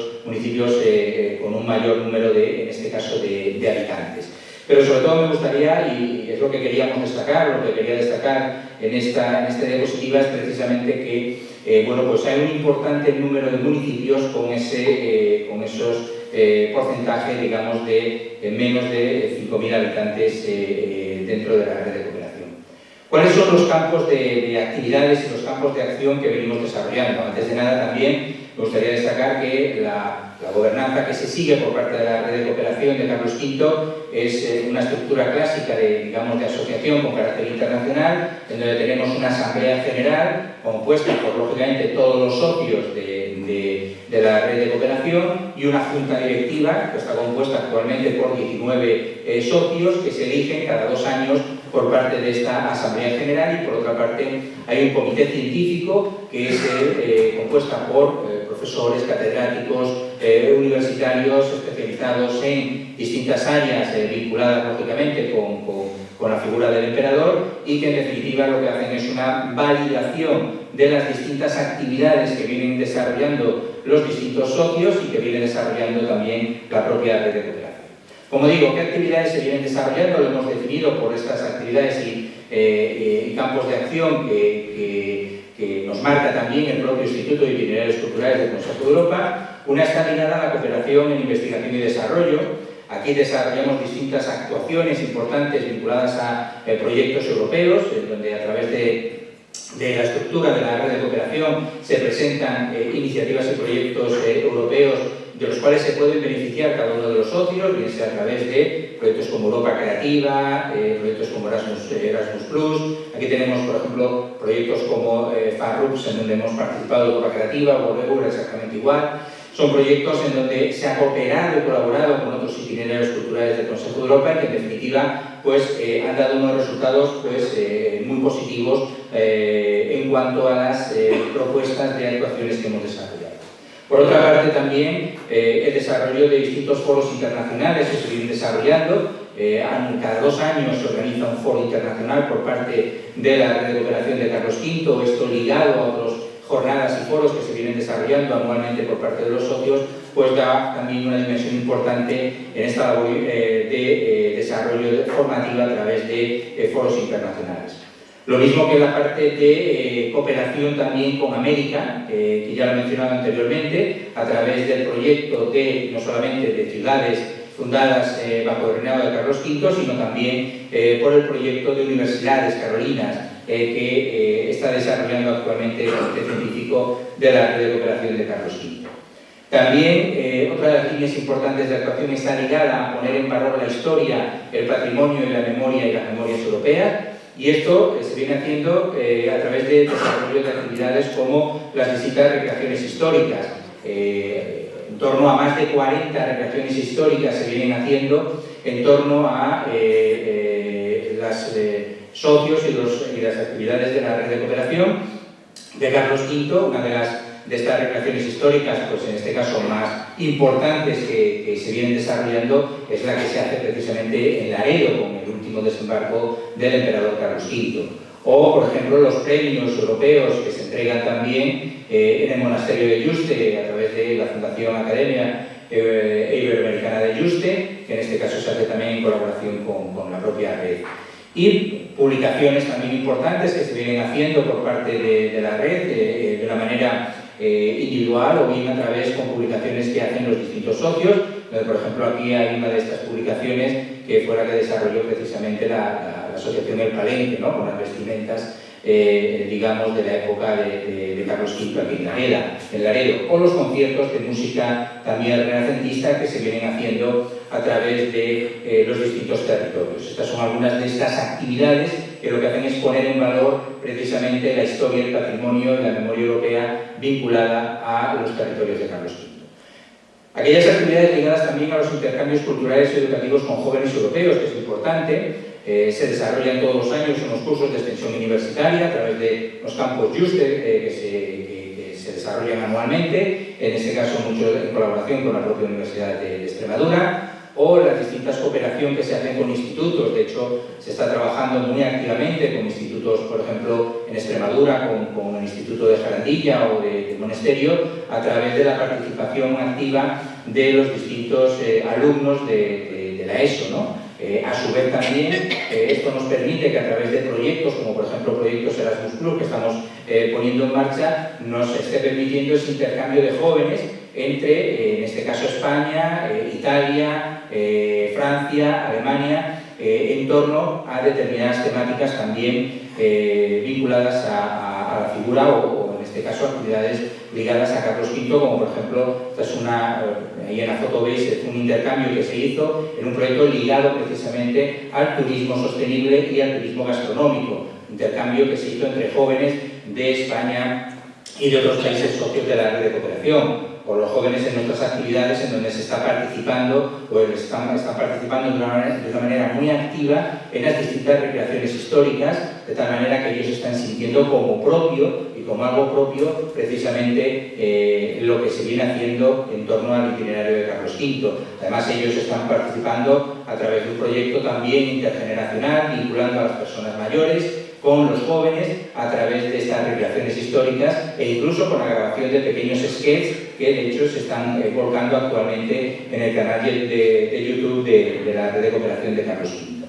con un mayor número en este caso de habitantes. Pero sobre todo me gustaría, y es lo que queríamos destacar, lo que quería destacar en esta diapositiva, es precisamente que bueno, pues hay un importante número de municipios con esos porcentajes, digamos, de menos de 5.000 habitantes dentro de la red de cooperación. ¿Cuáles son los campos de actividades y los campos de acción que venimos desarrollando? Antes de nada, también me gustaría destacar que la gobernanza que se sigue por parte de la red de cooperación de Carlos V es una estructura clásica de asociación con carácter internacional, en donde tenemos una asamblea general compuesta por, lógicamente, todos los socios de la red de cooperación y una junta directiva que está compuesta actualmente por 19 socios que se eligen cada 2 años por parte de esta asamblea general, y por otra parte hay un comité científico que es compuesta por profesores, catedráticos, universitarios especializados en distintas áreas vinculadas lógicamente con la figura del emperador, y que en definitiva lo que hacen es una validación de las distintas actividades que vienen desarrollando los distintos socios y que viene desarrollando también la propia red de cooperación. Como digo, ¿qué actividades se vienen desarrollando? Lo hemos definido por estas actividades y campos de acción que nos marca también el propio Instituto de Itinerarios Culturales del Consejo de Europa. Una está ligada a la cooperación en investigación y desarrollo. Aquí desarrollamos distintas actuaciones importantes vinculadas a proyectos europeos, en donde a través de la estructura de la red de cooperación se presentan iniciativas y proyectos europeos de los cuales se pueden beneficiar cada uno de los socios, bien sea a través de proyectos como Europa Creativa, proyectos como Erasmus+. Aquí tenemos, por ejemplo, proyectos como FARUPS, en donde hemos participado, Europa Creativa, World exactamente igual. Son proyectos en donde se ha cooperado y colaborado con otros itinerarios culturales del Consejo de Europa y que, en definitiva, pues, han dado unos resultados pues, muy positivos en cuanto a las propuestas de actuaciones que hemos desarrollado. Por otra parte, también el desarrollo de distintos foros internacionales que se vienen desarrollando. Cada 2 años se organiza un foro internacional por parte de la red de cooperación de Carlos V, esto ligado a otras jornadas y foros que se vienen desarrollando anualmente por parte de los socios, pues da también una dimensión importante en esta labor de desarrollo formativo a través de foros internacionales. Lo mismo que la parte de cooperación también con América, que ya lo he mencionado anteriormente, a través del proyecto no solamente de ciudades fundadas bajo el reinado de Carlos V, sino también por el proyecto de universidades carolinas que está desarrollando actualmente el Comité Científico de la Red de Cooperación de Carlos V. También otra de las líneas importantes de actuación está ligada a poner en valor la historia, el patrimonio y la memoria y las memorias europeas. Y esto se viene haciendo a través de desarrollo de actividades como las distintas recreaciones históricas. En torno a más de 40 recreaciones históricas se vienen haciendo en torno a los socios y las actividades de la red de cooperación de Carlos V. Una de estas recreaciones históricas, pues en este caso más importantes que se vienen desarrollando, es la que se hace precisamente en Laredo, con el último desembarco del emperador Carlos V. O, por ejemplo, los premios europeos que se entregan también en el monasterio de Yuste, a través de la Fundación Academia Iberoamericana de Yuste, que en este caso se hace también en colaboración con la propia red. Y publicaciones también importantes que se vienen haciendo por parte de la red de una manera individual o bien a través con publicaciones que hacen los distintos socios. Por ejemplo, aquí hay una de estas publicaciones que fue la que desarrolló precisamente la Asociación El Palenque, ¿no? Con las vestimentas, digamos, de la época de Carlos V aquí en Laredo, o los conciertos de música también renacentista que se vienen haciendo a través de los distintos territorios. Estas son algunas de estas actividades que lo que hacen es poner en valor precisamente la historia, el patrimonio y la memoria europea vinculada a los territorios de Carlos V. Aquellas actividades ligadas también a los intercambios culturales y educativos con jóvenes europeos, que es importante. Se desarrollan todos los años unos cursos de extensión universitaria a través de los campus Juste que se desarrollan anualmente, en este caso mucho en colaboración con la propia Universidad de Extremadura, o las distintas cooperaciones que se hacen con institutos. De hecho, se está trabajando muy activamente con institutos, por ejemplo, en Extremadura, con el Instituto de Jarandilla o de Monesterio, a través de la participación activa de los distintos alumnos de la ESO, ¿no? A su vez también esto nos permite que a través de proyectos, como por ejemplo proyectos Erasmus+, que estamos poniendo en marcha, nos esté permitiendo ese intercambio de jóvenes entre, en este caso, España, Italia, Francia, Alemania, en torno a determinadas temáticas también vinculadas a la figura o en este caso actividades ligadas a Carlos V, como por ejemplo, esta es ahí en la foto veis un intercambio que se hizo en un proyecto ligado precisamente al turismo sostenible y al turismo gastronómico, intercambio que se hizo entre jóvenes de España y de otros países socios de la red de cooperación, o los jóvenes en nuestras actividades en donde se está participando o están participando de una manera muy activa en las distintas recreaciones históricas, de tal manera que ellos están sintiendo como propio y como algo propio precisamente lo que se viene haciendo en torno al itinerario de Carlos V. Además ellos están participando a través de un proyecto también intergeneracional vinculando a las personas mayores con los jóvenes a través de estas recreaciones históricas e incluso con la grabación de pequeños sketches que de hecho se están volcando actualmente en el canal de YouTube de la red de cooperación de Carlos V.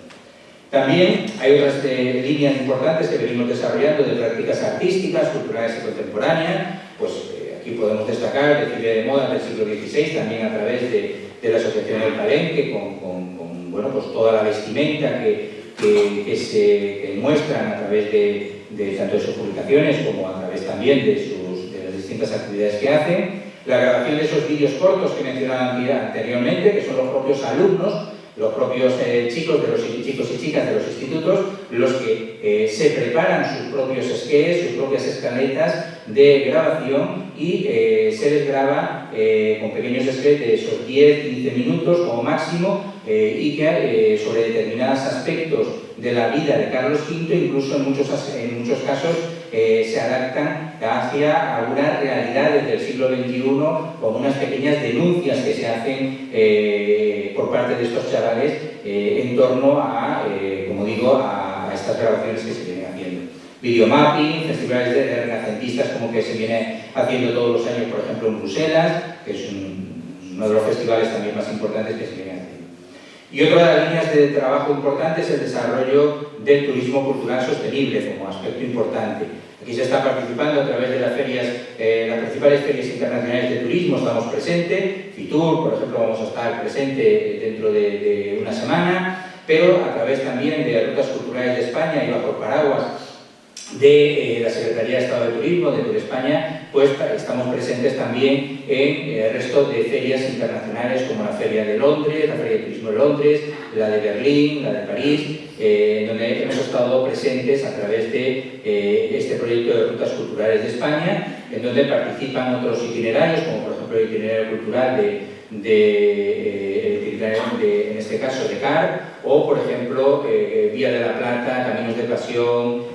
También hay otras líneas importantes que venimos desarrollando de prácticas artísticas, culturales y contemporáneas. Pues aquí podemos destacar el desfile de moda del siglo XVI, también a través de la Asociación del Palenque, con bueno, pues toda la vestimenta que se muestran a través de tanto de sus publicaciones como a través también de las distintas actividades que hacen. La grabación de esos vídeos cortos que mencionaba anteriormente, que son los propios alumnos, los propios chicos y chicas de los institutos, los que se preparan sus propios sketches, sus propias escaletas de grabación y se les graba con pequeños sketches de esos 10-15 minutos como máximo y que sobre determinados aspectos de la vida de Carlos V, incluso en muchos casos se adaptan hacia algunas realidades del siglo XXI, como unas pequeñas denuncias que se hacen por parte de estos chavales en torno a, como digo, a estas grabaciones que se vienen haciendo. Videomapping, festivales de renacentistas como que se viene haciendo todos los años, por ejemplo, en Bruselas, que es uno de los festivales también más importantes que se viene haciendo. Y otra de las líneas de trabajo importante es el desarrollo del turismo cultural sostenible como aspecto importante. Aquí se está participando a través de las ferias, las principales ferias internacionales de turismo, estamos presentes, FITUR, por ejemplo, vamos a estar presente dentro de una semana, pero a través también de Rutas Culturales de España y bajo el paraguas de la Secretaría de Estado de Turismo de España, pues estamos presentes también en el resto de ferias internacionales como la Feria de Londres, la Feria de Turismo de Londres, la de Berlín, la de París, donde hemos estado presentes a través de este proyecto de Rutas Culturales de España, en donde participan otros itinerarios, como por ejemplo el itinerario cultural en este caso de CAR, o por ejemplo Vía de la Plata, Caminos de Pasión,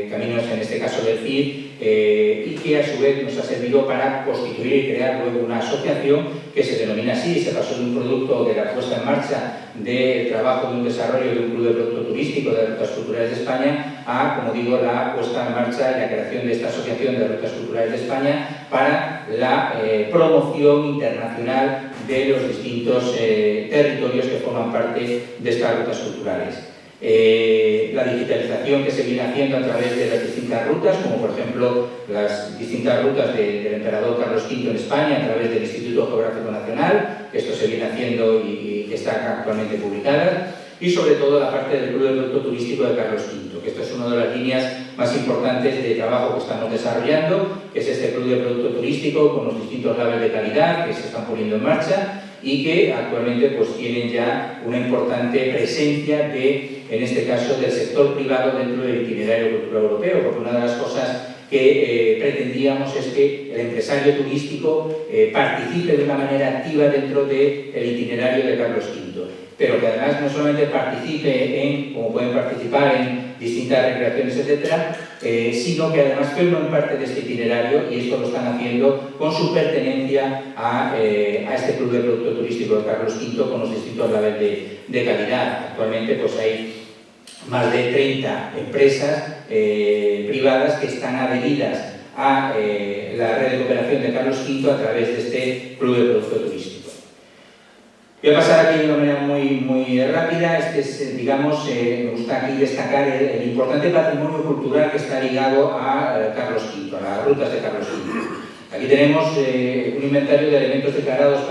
Caminos en este caso del CID, y que a su vez nos ha servido para constituir y crear luego una asociación que se denomina así, se pasó de un producto de la puesta en marcha del trabajo de un desarrollo de un club de producto turístico de Rutas Culturales de España a, como digo, la puesta en marcha y la creación de esta asociación de Rutas Culturales de España para la promoción internacional de los distintos territorios que forman parte de estas rutas culturales. La digitalización que se viene haciendo a través de las distintas rutas, como por ejemplo las distintas rutas del emperador Carlos V en España a través del Instituto Geográfico Nacional, que esto se viene haciendo y que está actualmente publicada, y sobre todo la parte del Club de Producto Turístico de Carlos V, que esto es una de las líneas más importantes de trabajo que estamos desarrollando, que es este Club de Producto Turístico con los distintos labels de calidad que se están poniendo en marcha y que actualmente pues tienen ya una importante presencia en este caso, del sector privado dentro del itinerario cultural europeo, porque una de las cosas que pretendíamos es que el empresario turístico participe de una manera activa dentro del itinerario de Carlos V, pero que además no solamente participe como pueden participar en distintas recreaciones, etcétera, sino que además formen parte de este itinerario, y esto lo están haciendo con su pertenencia a este Club de Producto Turístico de Carlos V con los distintos labels de calidad. Actualmente pues hay más de 30 empresas privadas que están adheridas a la red de cooperación de Carlos V a través de este Club de Producto Turístico. Voy a pasar aquí de una manera muy rápida. Este es, digamos, me gusta aquí destacar el importante patrimonio cultural que está ligado a Carlos V, a las rutas de Carlos V. Aquí tenemos un inventario de elementos declarados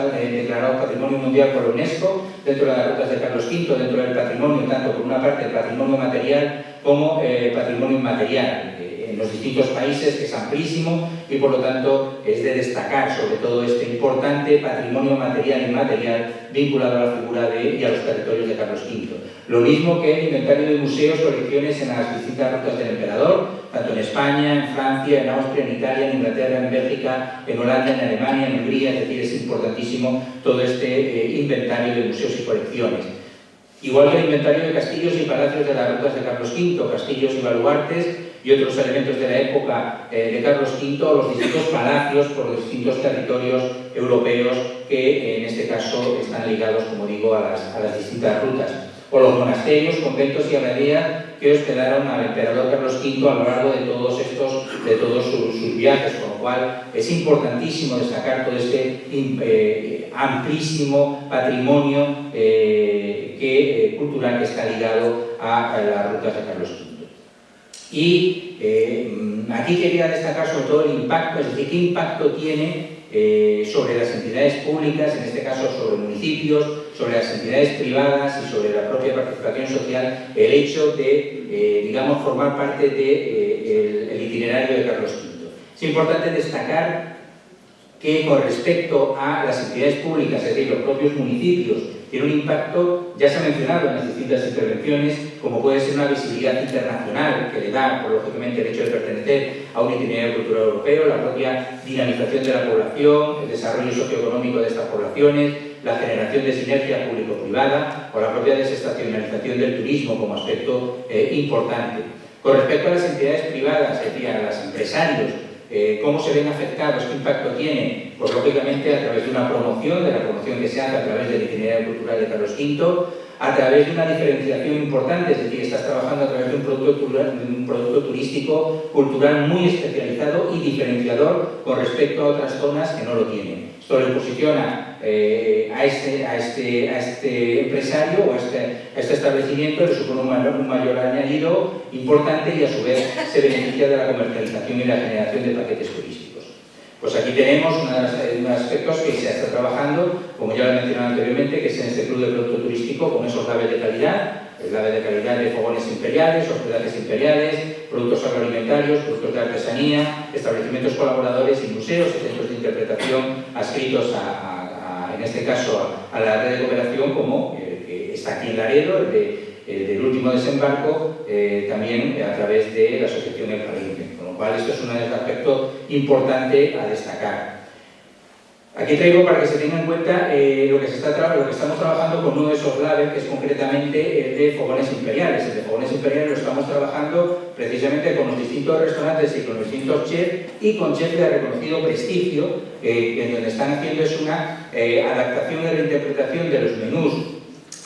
Patrimonio Mundial por la UNESCO, dentro de las rutas de Carlos V, dentro del patrimonio, tanto por una parte el patrimonio material como patrimonio inmaterial, en los distintos países, que es amplísimo y por lo tanto es de destacar sobre todo este importante patrimonio material e inmaterial vinculado a la figura y a los territorios de Carlos V. Lo mismo que el inventario de museos, colecciones en las distintas rutas del emperador, tanto en España, en Francia, en Austria, en Italia, en Inglaterra, en Bélgica, en Holanda, en Alemania, en Hungría, es decir, es importantísimo todo este inventario de museos y colecciones. Igual que el inventario de castillos y palacios de las rutas de Carlos V, castillos y baluartes y otros elementos de la época de Carlos V, los distintos palacios por los distintos territorios europeos que en este caso están ligados, como digo, a las distintas rutas. O los monasterios, conventos y abadías que hospedaron al emperador Carlos V a lo largo de todos sus viajes, con lo cual es importantísimo destacar todo este amplísimo patrimonio cultural que está ligado a las rutas de Carlos V. Y aquí quería destacar sobre todo el impacto, es decir, qué impacto tiene sobre las entidades públicas, en este caso sobre municipios, sobre las entidades privadas y sobre la propia participación social, el hecho de, digamos, formar parte del itinerario de Carlos V. Es importante destacar que con respecto a las entidades públicas, es decir, los propios municipios, tiene un impacto, ya se ha mencionado en las distintas intervenciones, como puede ser una visibilidad internacional que le da, lógicamente, el hecho de pertenecer a un itinerario cultural europeo, la propia dinamización de la población, el desarrollo socioeconómico de estas poblaciones, la generación de sinergia público-privada o la propia desestacionalización del turismo como aspecto importante. Con respecto a las entidades privadas, es decir, a los empresarios, ¿cómo se ven afectados? ¿Qué impacto tiene? Pues lógicamente a través de una promoción, de la promoción que se hace a través del itinerario cultural de Carlos V, a través de una diferenciación importante, es decir, estás trabajando a través de un producto turístico cultural muy especializado y diferenciador con respecto a otras zonas que no lo tienen. Esto le posiciona a este empresario o a este establecimiento, le supone un mayor añadido importante y a su vez se beneficia de la comercialización y la generación de paquetes turísticos. Pues aquí tenemos unos aspectos que se está trabajando, como ya lo he mencionado anteriormente, que es en este club de producto turístico con esos labels de calidad, el label de calidad de fogones imperiales, hospedajes imperiales, productos agroalimentarios, productos de artesanía, establecimientos colaboradores y museos y centros de interpretación adscritos en este caso a la red de cooperación, como que está aquí en Laredo, el del último desembarco, también a través de la asociación El Jardín. Con lo cual, esto es un aspecto importante a destacar. Aquí traigo para que se tenga en cuenta lo que estamos trabajando con uno de esos labels, que es concretamente el de fogones imperiales. El de fogones imperiales lo estamos trabajando precisamente con los distintos restaurantes y con los distintos chefs y con chefs de reconocido prestigio, en donde están haciendo es una adaptación y reinterpretación de los menús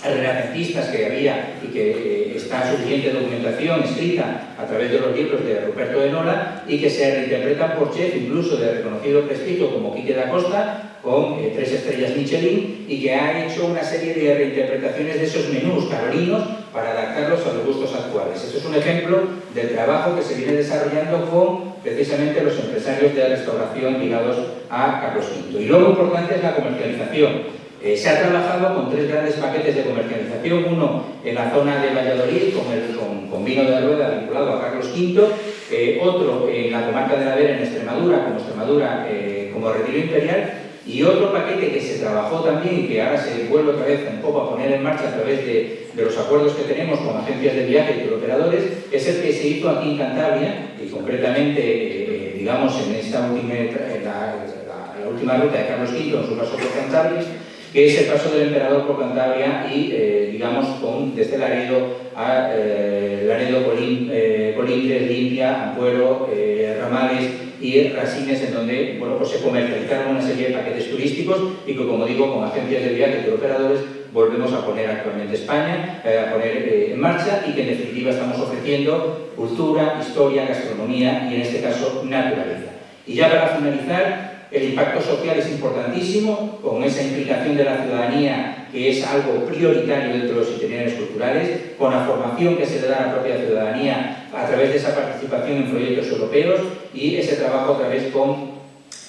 renacentistas que había y que está suficiente documentación escrita a través de los libros de Ruperto de Nola y que se reinterpretan por chefs incluso de reconocido prestigio como Quique da Costa con 3 estrellas Michelin y que ha hecho una serie de reinterpretaciones de esos menús carolinos para adaptarlos a los gustos actuales. Eso es un ejemplo del trabajo que se viene desarrollando con precisamente los empresarios de la restauración ligados a Carlos V. Y luego importante es la comercialización. Se ha trabajado con 3 grandes paquetes de comercialización, uno en la zona de Valladolid con vino de rueda vinculado a Carlos V, otro en la comarca de la Vera en Extremadura como retiro imperial, y otro paquete que se trabajó también y que ahora se vuelve otra vez un poco a poner en marcha a través de los acuerdos que tenemos con agencias de viaje y turoperadores, es el que se hizo aquí en Cantabria y concretamente, digamos, en la última ruta de Carlos V en su paso por Cantabria, que es el paso del emperador por Cantabria y, digamos, desde Laredo a Laredo, Colindres, Limpia, Ampuero, Ramales y Rasines, en donde pues se comercializaron una serie de paquetes turísticos y que, como digo, con agencias de viaje y turoperadores volvemos a poner actualmente España, a poner en marcha y que en definitiva estamos ofreciendo cultura, historia, gastronomía y en este caso naturaleza. Y ya para finalizar, El impacto social es importantísimo, con esa implicación de la ciudadanía, que es algo prioritario dentro de los itinerarios culturales, con la formación que se le da a la propia ciudadanía a través de esa participación en proyectos europeos y ese trabajo a través con,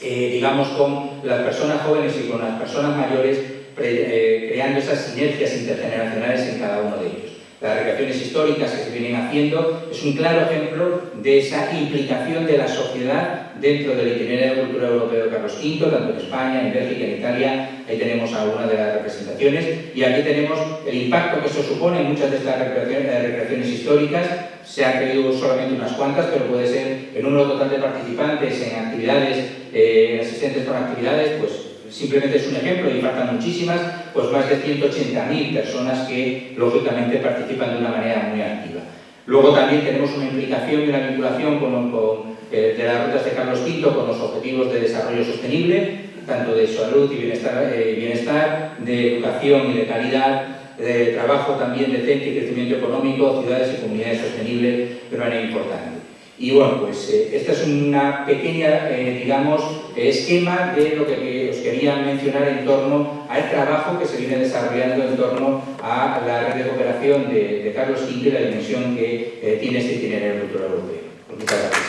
digamos, con las personas jóvenes y con las personas mayores, creando esas sinergias intergeneracionales en cada uno de ellos. Las recreaciones históricas que se vienen haciendo es un claro ejemplo de esa implicación de la sociedad dentro del itinerario de cultura europeo de Carlos V, tanto en España, en Bélgica, en Italia. Ahí tenemos algunas de las representaciones y aquí tenemos el impacto que eso supone en muchas de estas recreaciones históricas. Se han creído solamente unas cuantas, pero puede ser el número total de participantes en actividades, asistentes con actividades, pues simplemente es un ejemplo y faltan muchísimas, pues más de 180.000 personas que lógicamente participan de una manera muy activa. Luego también tenemos una implicación y una vinculación de las rutas de Carlos V con los objetivos de desarrollo sostenible, tanto de salud y bienestar, de educación y de calidad, de trabajo también decente y crecimiento económico, ciudades y comunidades sostenibles de manera importante. Y bueno, pues esta es una pequeña, digamos, esquema de lo que os quería mencionar en torno al trabajo que se viene desarrollando en torno a la red de cooperación de Carlos V y la dimensión que tiene este itinerario cultural europeo. Pues muchas gracias.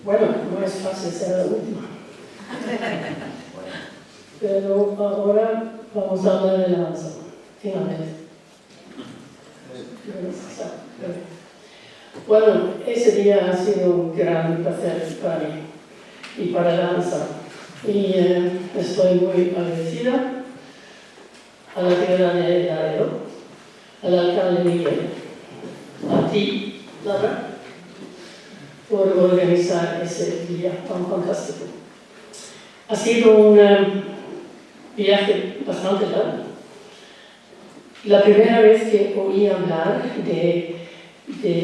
Bueno, no es fácil ser la última. Pero ahora vamos a hablar de la danza, finalmente. Bueno, ese día ha sido un gran placer para mí y para la danza. Y estoy muy agradecida a la ciudad de Laredo, al alcalde Miguel, a ti, Lara, por organizar ese día tan fantástico. Ha sido un viaje bastante largo. La primera vez que oí hablar de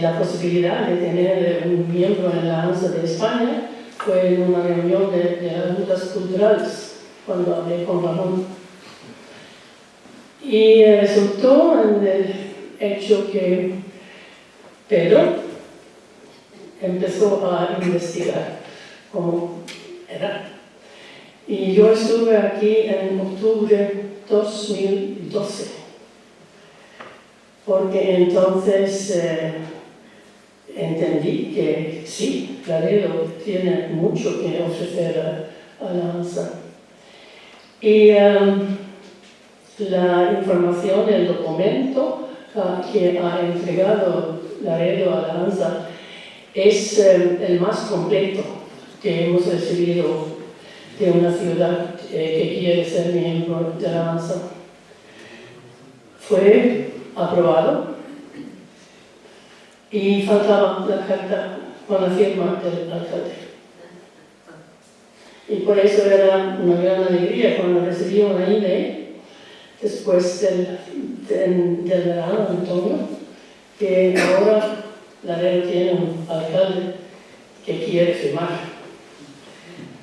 la posibilidad de tener un miembro en la danza de España fue en una reunión de las rutas culturales, cuando hablé con Ramón. Y resultó en el hecho que Pedro empezó a investigar cómo era. Y yo estuve aquí en octubre 2012, porque entonces entendí que sí, Laredo tiene mucho que ofrecer a la danza. Y la información, el documento que ha entregado Laredo a la danza es el más completo que hemos recibido de una ciudad que quiere ser miembro de la danza. Fue aprobado y faltaba la carta con la firma del alcalde. Y por eso era una gran alegría cuando recibí una email después del verano, Antonio, que ahora Laredo tiene un alcalde que quiere firmar.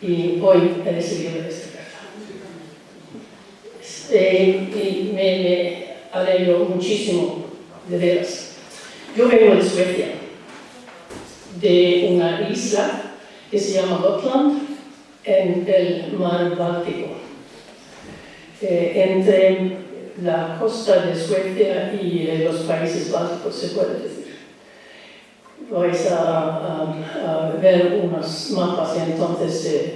Y hoy he recibido esta carta. Y me alegro muchísimo, de veras. Yo vengo de Suecia, de una isla que se llama Gotland, en el mar Báltico. Entre la costa de Suecia y los países bálticos, se puede decir. Vais a ver unos mapas y entonces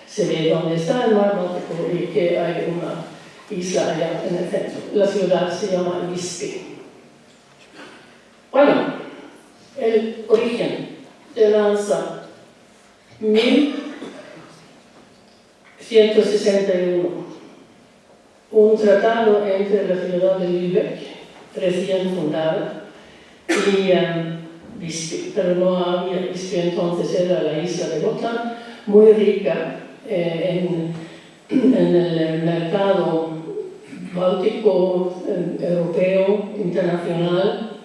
se ve dónde está el mar Báltico y que hay una isla allá en el centro. La ciudad se llama Visby. Bueno, el origen de la danza, 1161, un tratado entre la ciudad de Lübeck, recién fundada, y Visby, pero no había Visby entonces, era la isla de Gotland, muy rica en el mercado báltico, europeo, internacional,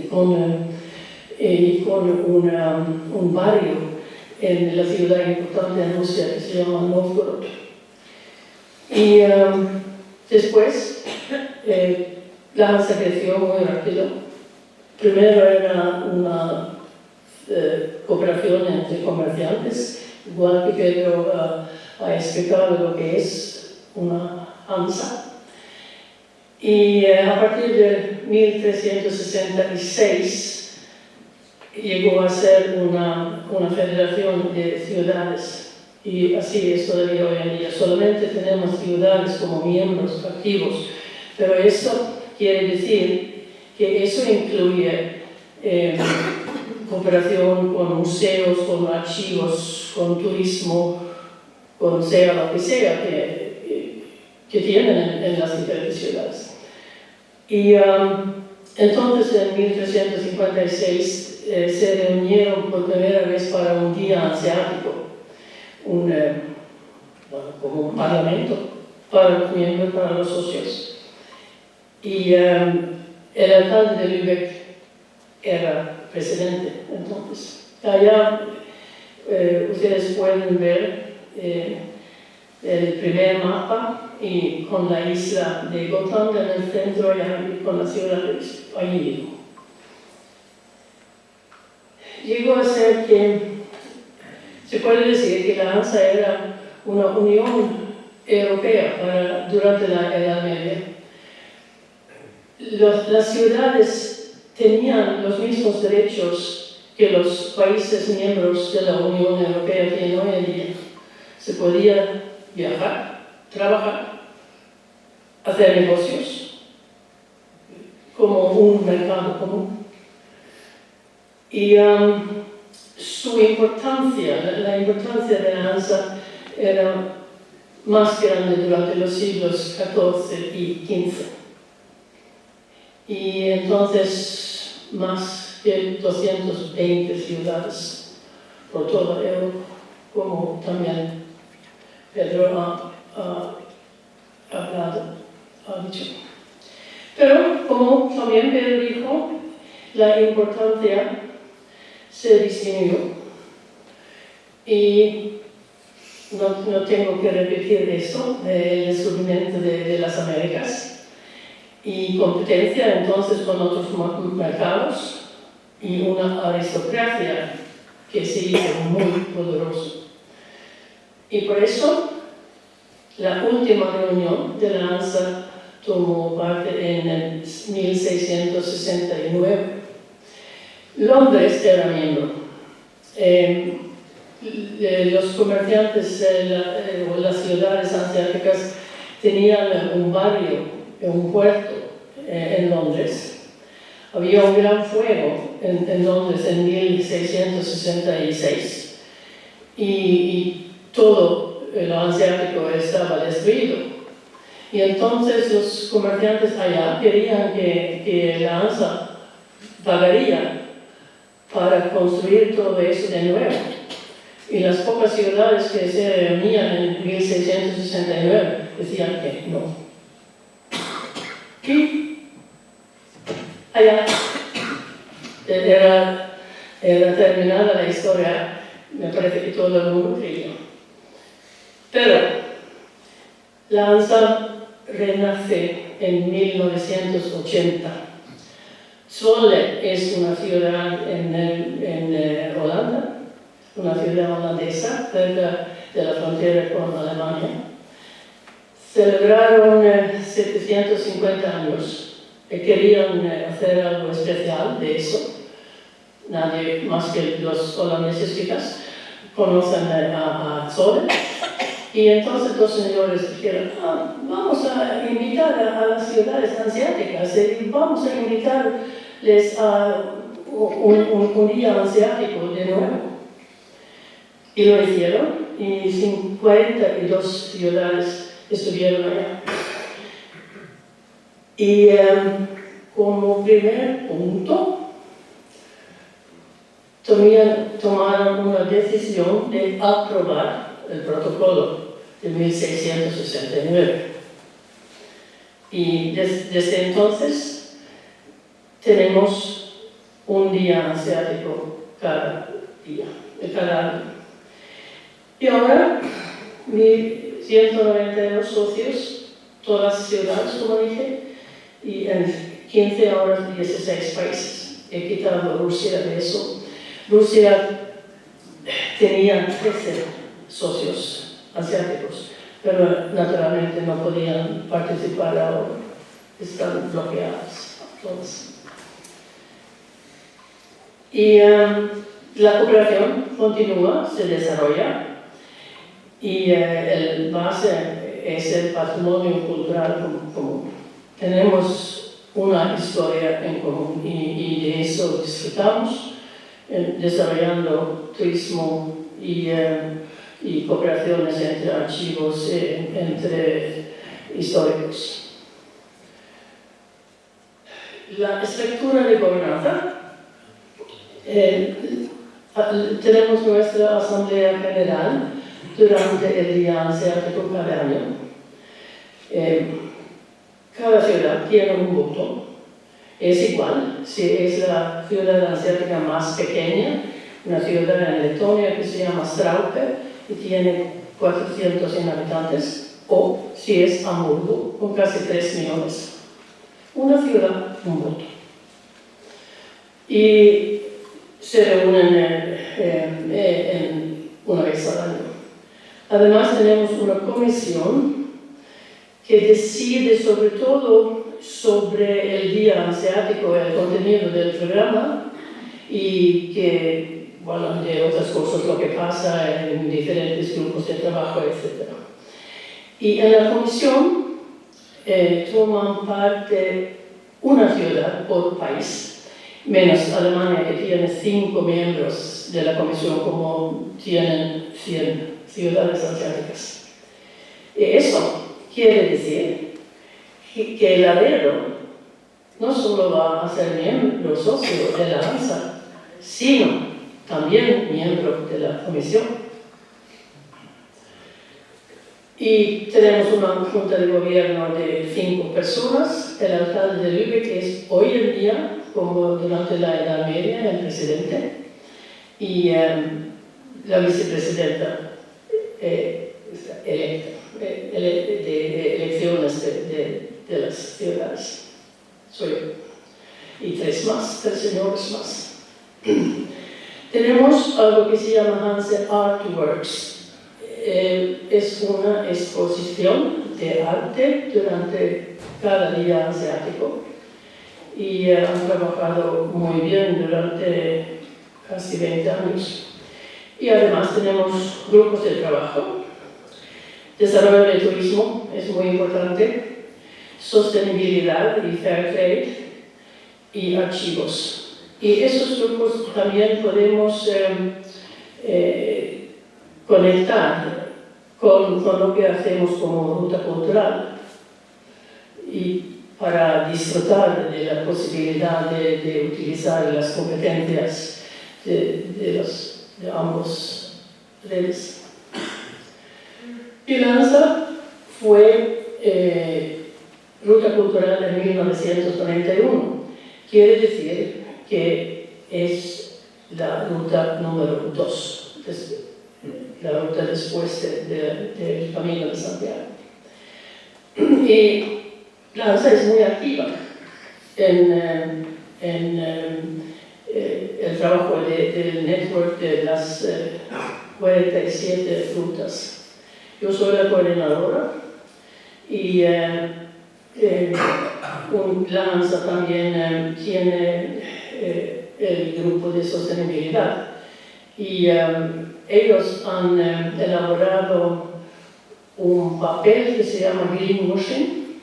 con un barrio en la ciudad importante de Rusia que se llama Novgorod. Y después la Hansa creció muy rápido. Primero era una cooperación entre comerciantes, igual que Pedro ha explicado lo que es una Hansa. Y a partir de 1366 llegó a ser una federación de ciudades. Y así es todavía hoy en día. Solamente tenemos ciudades como miembros activos. Pero eso quiere decir que eso incluye cooperación con museos, con archivos, con turismo, con sea lo que sea que tienen en las diferentes ciudades. Y entonces en 1356 se reunieron por primera vez para un día hanseático, como un parlamento para los miembros, para los socios. Y el alcalde de Lübeck era presidente entonces. Allá ustedes pueden ver el primer mapa y con la isla de Gotland en el centro y con la ciudad de allí. Llegó a ser que se puede decir que la Hansa era una unión europea durante la Edad Media. Las ciudades tenían los mismos derechos que los países miembros de la Unión Europea tienen hoy en día. Se podía viajar, trabajar, hacer negocios, como un mercado común. Y su importancia, la importancia de la Hansa era más grande durante los siglos XIV y XV. Y entonces más de 220 ciudades por toda Europa, como también Pedro ha dicho. Pero como también Pedro dijo, la importancia se disminuyó. Y no tengo que repetir esto, el descubrimiento de las Américas. Y competencia entonces con otros mercados y una aristocracia que se hizo muy poderosa. Y por eso la última reunión de la Hansa tomó parte en el 1669. Londres era miembro. Los comerciantes o las ciudades hanseáticas tenían un barrio, un puerto en Londres. Había un gran fuego en Londres en 1666 y todo lo hanseático estaba destruido. Y entonces los comerciantes allá querían que la Hansa pagaría para construir todo eso de nuevo. Y las pocas ciudades que se reunían en 1669 decían que no. Y allá era terminada la historia, me parece que todo el mundo creyó. Pero la Hansa renace en 1980. Zwolle es una ciudad en Holanda, una ciudad holandesa, cerca de la frontera con Alemania. Celebraron 750 años. Querían hacer algo especial de eso. Nadie más que los holandeses quizás conocen a Zwolle. Y entonces los señores dijeron, vamos a invitar a las ciudades hanseáticas y vamos a invitarles a un día hanseático de nuevo. Y lo hicieron, y 52 ciudades estuvieron allá. Y como primer punto, tomaron una decisión de aprobar el protocolo de 1669. Y desde entonces tenemos un día asiático cada año. Y ahora, 192 socios, todas las ciudades, como dije, y en 15 ahora 16 países. He quitado a Rusia de eso. Rusia tenía 13 socios asiáticos, pero naturalmente no podían participar ahora. Están bloqueadas todas. Y la cooperación continúa, se desarrolla, y el base es el patrimonio cultural común. Tenemos una historia en común y de eso disfrutamos, desarrollando turismo y cooperaciones entre archivos, entre históricos. La estructura de gobernanza. Tenemos nuestra Asamblea General durante el Día Asiático cada año. Cada ciudad tiene un voto. Es igual si es la ciudad asiática más pequeña, una ciudad en Letonia que se llama Straube y tiene 400 habitantes, o si es Hamburgo con casi 3 millones. Una ciudad, un voto. Y se reúnen una vez al año. Además tenemos una comisión que decide sobre todo sobre el Día Asiático, el contenido del programa y que, bueno, de otras cosas, lo que pasa en diferentes grupos de trabajo, etc. Y en la comisión toman parte una ciudad por país, menos Alemania, que tiene 5 miembros de la comisión, como tienen 100 ciudades asiáticas. Y eso quiere decir que el Laredo no solo va a ser miembro socio de la ANZA, sino también miembro de la comisión. Y tenemos una junta de gobierno de 5 personas, el alcalde de Lübeck, que es hoy en día, como durante la Edad Media, el presidente, y la vicepresidenta electa, de elecciones de las ciudades. Soy yo. Y 3 señores más. Tenemos algo que se llama Hanse Artworks. Es una exposición de arte durante cada día asiático y han trabajado muy bien durante casi 20 años. Y además tenemos grupos de trabajo, desarrollo de turismo es muy importante, sostenibilidad y fair trade y archivos. Y esos grupos también podemos conectar con lo que hacemos como ruta cultural y para disfrutar de la posibilidad de utilizar las competencias de ambos redes. Y Lanza fue ruta cultural en 1991. Quiere decir que es la ruta número 2. La ruta después del Camino de Santiago. Y Lanza es muy activa en el trabajo del network de las 47 rutas. Yo soy la coordinadora y Lanza también tiene el grupo de sostenibilidad. Y ellos han elaborado un papel que se llama Greenwashing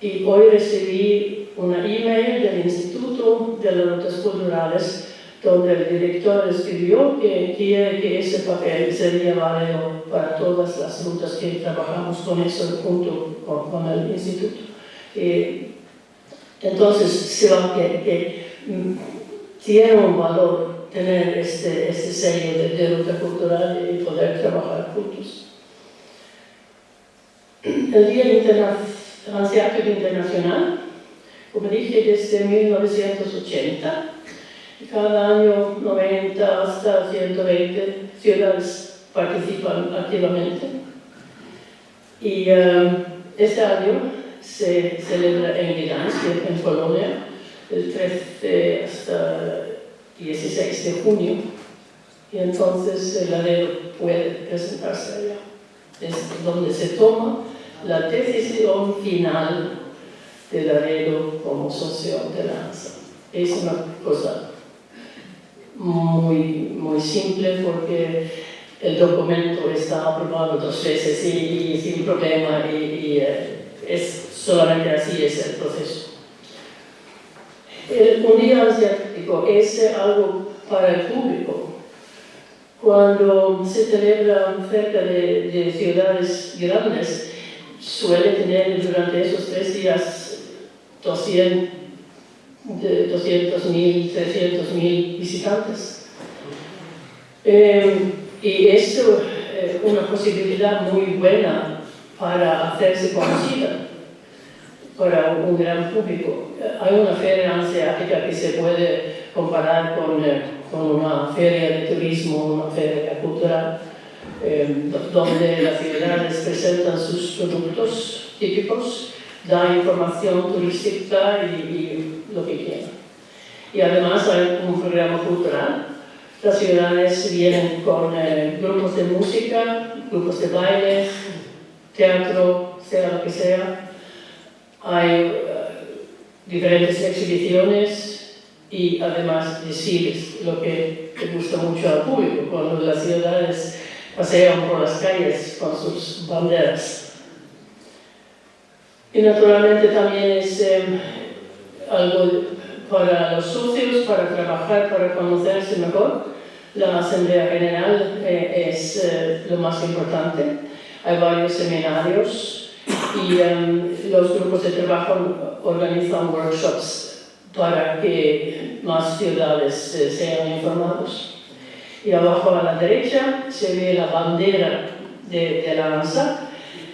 y hoy recibí una email del Instituto de las Rutas Culturales donde el director escribió que quiere que ese papel sería válido para todas las rutas que trabajamos con eso junto con el Instituto. Entonces se va que tiene un valor tener este sello de ruta cultural y poder trabajar juntos. El Día Hanseático Internacional, como dije, desde 1980, cada año 90 hasta 120 ciudades participan activamente. Y este año se celebra en Gdansk, en Polonia, del 13 hasta 16 de junio. Y entonces el Laredo puede presentarse allá. Es donde se toma la decisión final de Laredo como socio de la ANSA. Es una cosa muy simple porque el documento está aprobado 2 veces y sin problema y es solamente así es el proceso. Un día hanseático es algo para el público. Cuando se celebra cerca de ciudades grandes, suele tener durante esos 3 días 200.000, 300.000 visitantes. Y es una posibilidad muy buena para hacerse conocida para un gran público. Hay una feria hanseática que se puede comparar con una feria de turismo, una feria cultural, donde las ciudades presentan sus productos típicos, da información turística y lo que quieran. Y además hay un programa cultural. Las ciudades vienen con grupos de música, grupos de baile, teatro, sea lo que sea. Hay diferentes exhibiciones y además desfiles, lo que le gusta mucho al público cuando las ciudades pasean por las calles con sus banderas. Y naturalmente también es algo para los socios, para trabajar, para conocerse mejor. La Asamblea General es lo más importante. Hay varios seminarios y los grupos de trabajo organizan workshops para que más ciudades sean informados. Y abajo a la derecha se ve la bandera de la ANSA.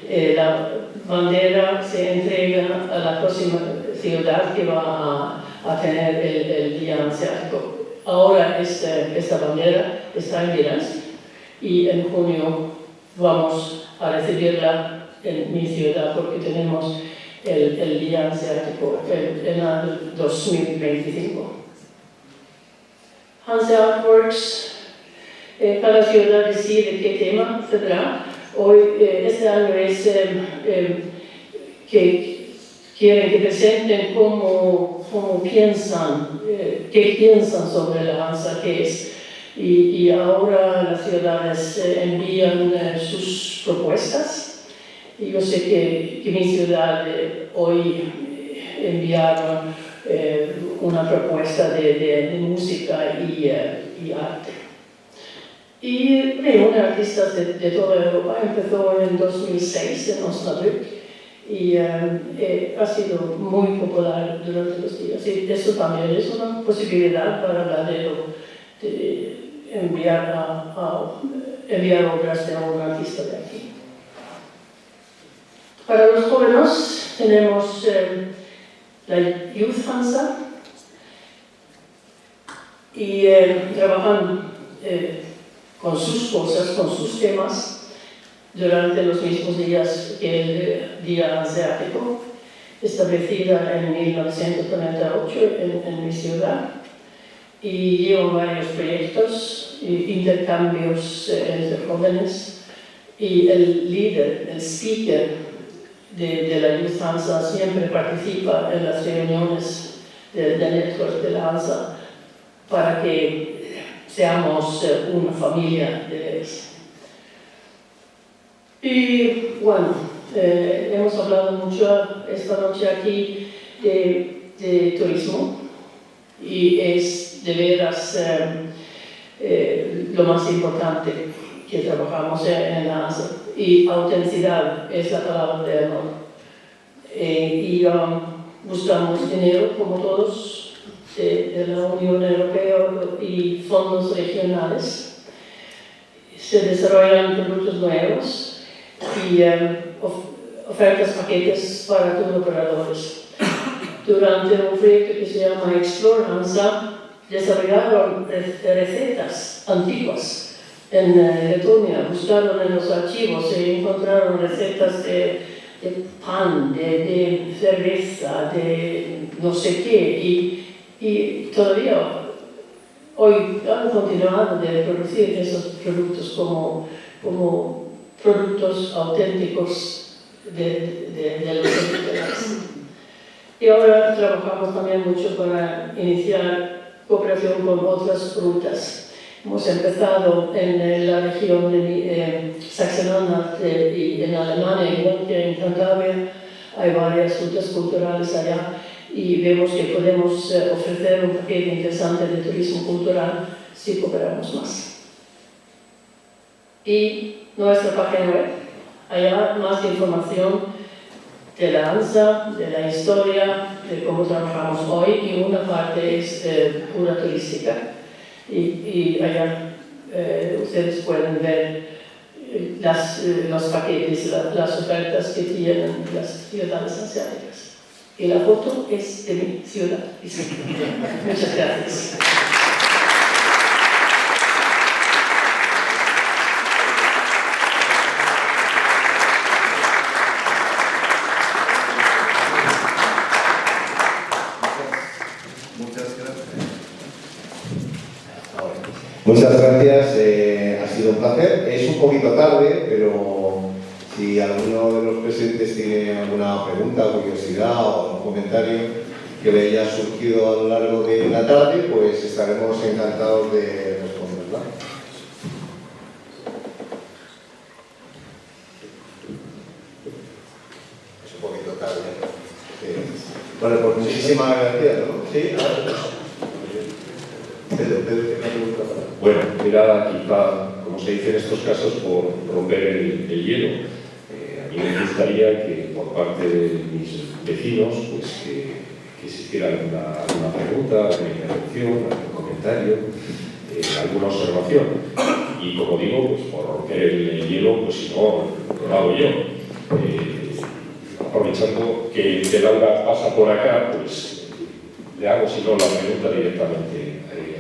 La bandera se entrega a la próxima ciudad que va a tener el Día Hanseático. Ahora esta bandera está en Gdansk y en junio vamos a recibirla en mi ciudad porque tenemos el Día Hanseático en el 2025. Hanse Artworks, cada ciudad decide qué tema tendrá. Hoy, este año es que quieren que presenten cómo piensan, qué piensan sobre la ANSA, qué es. Y ahora las ciudades envían sus propuestas. Y yo sé que mi ciudad hoy enviaron una propuesta de música y arte. Y reúne artistas de toda Europa. Empezó en 2006 en Osnabrück y ha sido muy popular durante los días. Y eso también es una posibilidad para Laredo de enviar obras de un artista de aquí. Para los jóvenes tenemos la Youth Hansa y trabajan con sus cosas, con sus temas durante los mismos días que el Día Hanseático, establecida en 1938 en mi ciudad, y llevan varios proyectos, intercambios entre jóvenes, y el líder, el speaker de la Youth Hansa siempre participa en las reuniones del network de la ANSA para que seamos una familia de veras. Y bueno, hemos hablado mucho esta noche aquí de turismo y es de veras lo más importante que trabajamos en la ANSA. Y autenticidad es la palabra de honor. Y buscamos dinero como todos de la Unión Europea y fondos regionales. Se desarrollan productos nuevos y ofertas paquetes para turoperadores. Durante un proyecto que se llama Explore ANZA, desarrollaron recetas antiguas en Letonia, buscaron en los archivos y encontraron recetas de pan, de cerveza, de no sé qué, y todavía hoy han continuado de producir esos productos como productos auténticos de los agricultores. Y ahora trabajamos también mucho para iniciar cooperación con otras rutas. Hemos empezado en la región de Saxenanhalt y en Alemania, igual que en Cantabria, hay varias rutas culturales allá y vemos que podemos ofrecer un paquete interesante de turismo cultural si cooperamos más. Y nuestra página web, allá más información de la ANZA, de la historia, de cómo trabajamos hoy, y una parte es pura turística. Y allá ustedes pueden ver los paquetes, las ofertas que tienen las ciudades asiáticas. Y la foto es de mi ciudad. Muchas gracias. Muchas gracias, ha sido un placer. Es un poquito tarde, pero si alguno de los presentes tiene alguna pregunta, curiosidad o algún comentario que le haya surgido a lo largo de la tarde, pues estaremos encantados de responderla. Es un poquito tarde. Bueno, pues muchísimas gracias, ¿no? Sí, Bueno, era quizá, como se dice en estos casos, por romper el hielo. A mí me gustaría que por parte de mis vecinos, pues que se hiciera alguna pregunta, alguna intervención, algún comentario, alguna observación. Y como digo, pues por romper el hielo, pues si no, lo hago yo. Aprovechando que Laura pasa por acá, pues le hago, si no, la pregunta directamente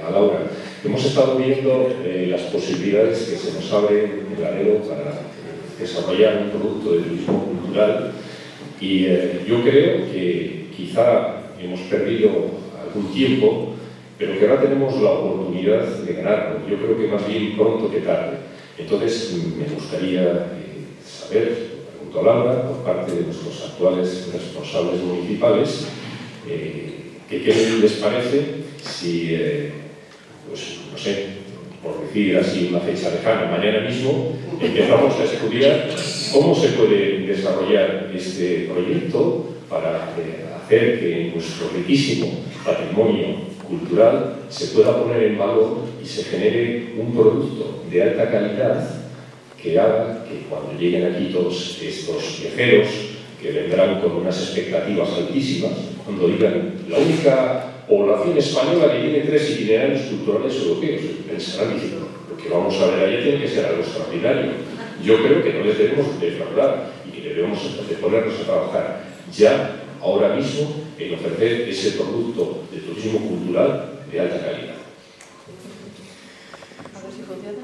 a Laura. Hemos estado viendo las posibilidades que se nos abren en Laredo para desarrollar un producto de turismo cultural y yo creo que quizá hemos perdido algún tiempo, pero que ahora tenemos la oportunidad de ganarlo. Yo creo que más bien pronto que tarde. Entonces me gustaría saber, pregunto a Laura, por parte de nuestros actuales responsables municipales, qué les parece si pues no sé, por decir así una fecha lejana, mañana mismo empezamos a estudiar cómo se puede desarrollar este proyecto para hacer que nuestro riquísimo patrimonio cultural se pueda poner en valor y se genere un producto de alta calidad que haga que cuando lleguen aquí todos estos viajeros que vendrán con unas expectativas altísimas, cuando digan la única población española que tiene 3 itinerarios culturales europeos, pensarán diciendo, lo que vamos a ver allá tiene que ser algo extraordinario. Yo creo que no les debemos defraudar y que debemos de ponernos a trabajar ya, ahora mismo, en ofrecer ese producto de turismo cultural de alta calidad. A ver si funciona.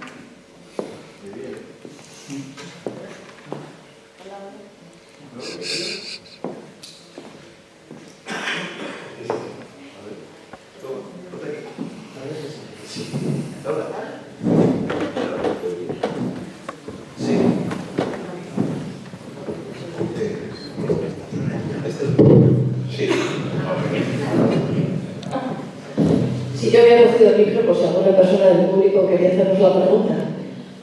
Si yo había cogido el micro, pues alguna persona del público quería hacernos la pregunta.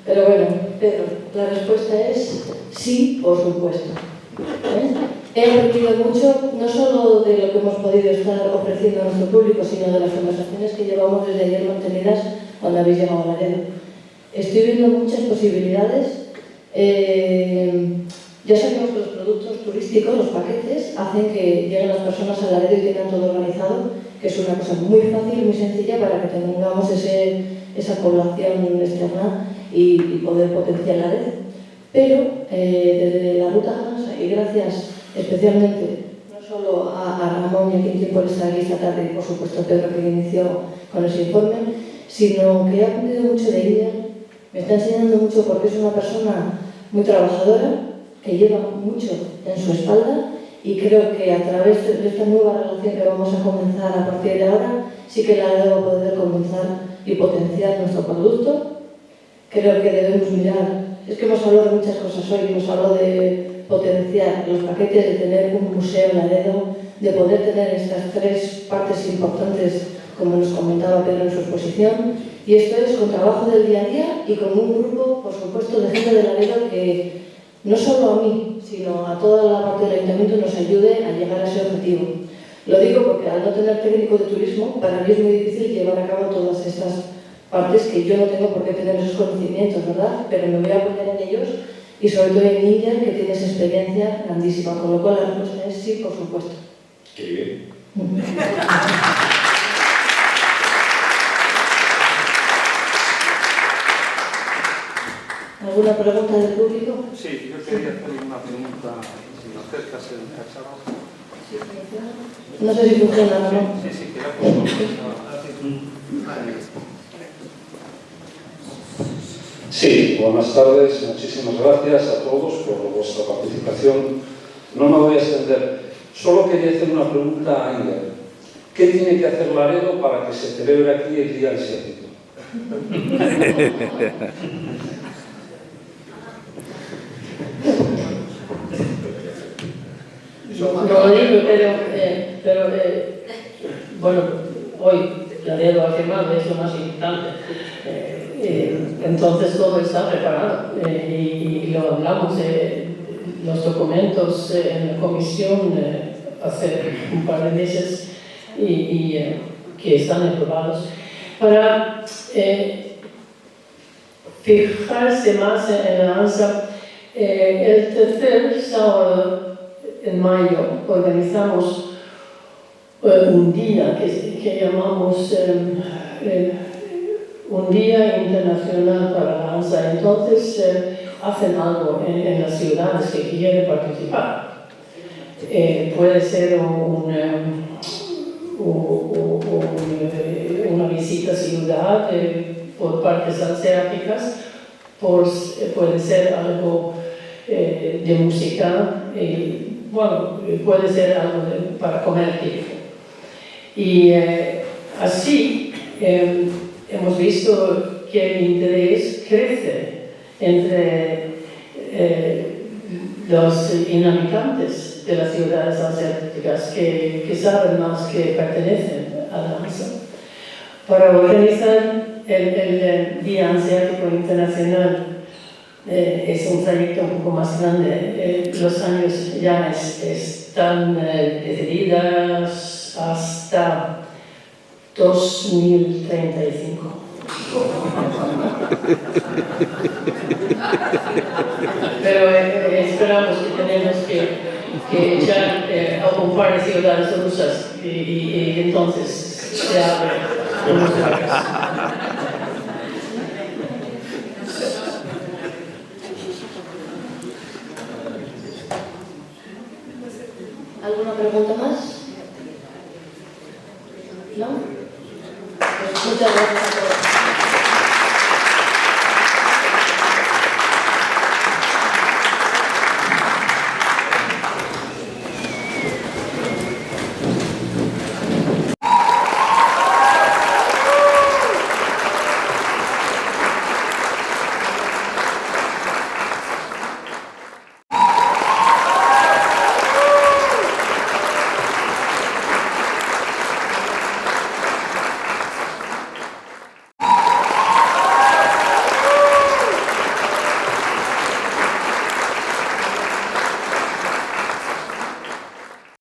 Pero bueno, Pedro, la respuesta es sí, por supuesto. He aprendido mucho, no solo de lo que hemos podido estar ofreciendo a nuestro público, sino de las conversaciones que llevamos desde ayer mantenidas cuando habéis llegado a Laredo. Estoy viendo muchas posibilidades. Ya sabemos que los productos turísticos, los paquetes, hacen que lleguen las personas a Laredo y tengan todo organizado, que es una cosa muy fácil, muy sencilla para que tengamos esa población externa y poder potenciar la red. Pero desde la Ruta Hansa, y gracias especialmente no solo a Ramón y a Quintín por estar aquí esta tarde y por supuesto a Pedro que inició con ese informe, sino que he aprendido mucho de ella, me está enseñando mucho porque es una persona muy trabajadora, que lleva mucho en su espalda, y creo que a través de esta nueva relación que vamos a comenzar a partir de ahora, sí que la debo poder comenzar y potenciar nuestro producto. Creo que debemos mirar, es que hemos hablado de muchas cosas hoy, hemos hablado de potenciar los paquetes, de tener un museo en Laredo, de poder tener estas tres partes importantes, como nos comentaba Pedro en su exposición, y esto es con trabajo del día a día y con un grupo, por supuesto, de gente de Laredo que no solo a mí, sino a toda la parte del ayuntamiento nos ayude a llegar a ese objetivo. Lo digo porque al no tener técnico de turismo, para mí es muy difícil llevar a cabo todas estas partes que yo no tengo por qué tener esos conocimientos, ¿verdad? Pero me voy a poner en ellos y sobre todo en Illa, que tiene esa experiencia grandísima, con lo cual la respuesta es sí, por supuesto. Qué bien. ¿Alguna pregunta del público? Sí, yo quería hacer una pregunta, si me acercas el cacharro. No sé si funciona, ¿no? Sí, sí, que era Sí, buenas tardes, muchísimas gracias a todos por vuestra participación. No me voy a extender, solo quería hacer una pregunta a Inger. ¿Qué tiene que hacer Laredo para que se celebre aquí el Día Asiático? No lo digo, pero bueno, hoy Laredo ha firmado, es lo más importante. Entonces todo está preparado y lo hablamos de los documentos en la comisión hace un par de meses y que están aprobados para fijarse más en la ANSA. El tercer sábado en mayo organizamos un día que llamamos un día internacional para la ANSA. Entonces hacen algo en las ciudades que quieren participar. Puede ser una visita a ciudad por partes asiáticas, puede ser algo de música, bueno, puede ser algo para comer típico. Y así hemos visto que el interés crece entre los inhabitantes de las ciudades asiáticas que saben más que pertenecen a la ANSA. Para organizar el Día Asiático Internacional es un trayecto un poco más grande. Los años ya están decididas hasta 2035. Pero esperamos que tenemos que echar a un par de ciudades rusas y entonces se abre unos lugares. ¿Alguna pregunta más? ¿No? Pues muchas gracias a todos.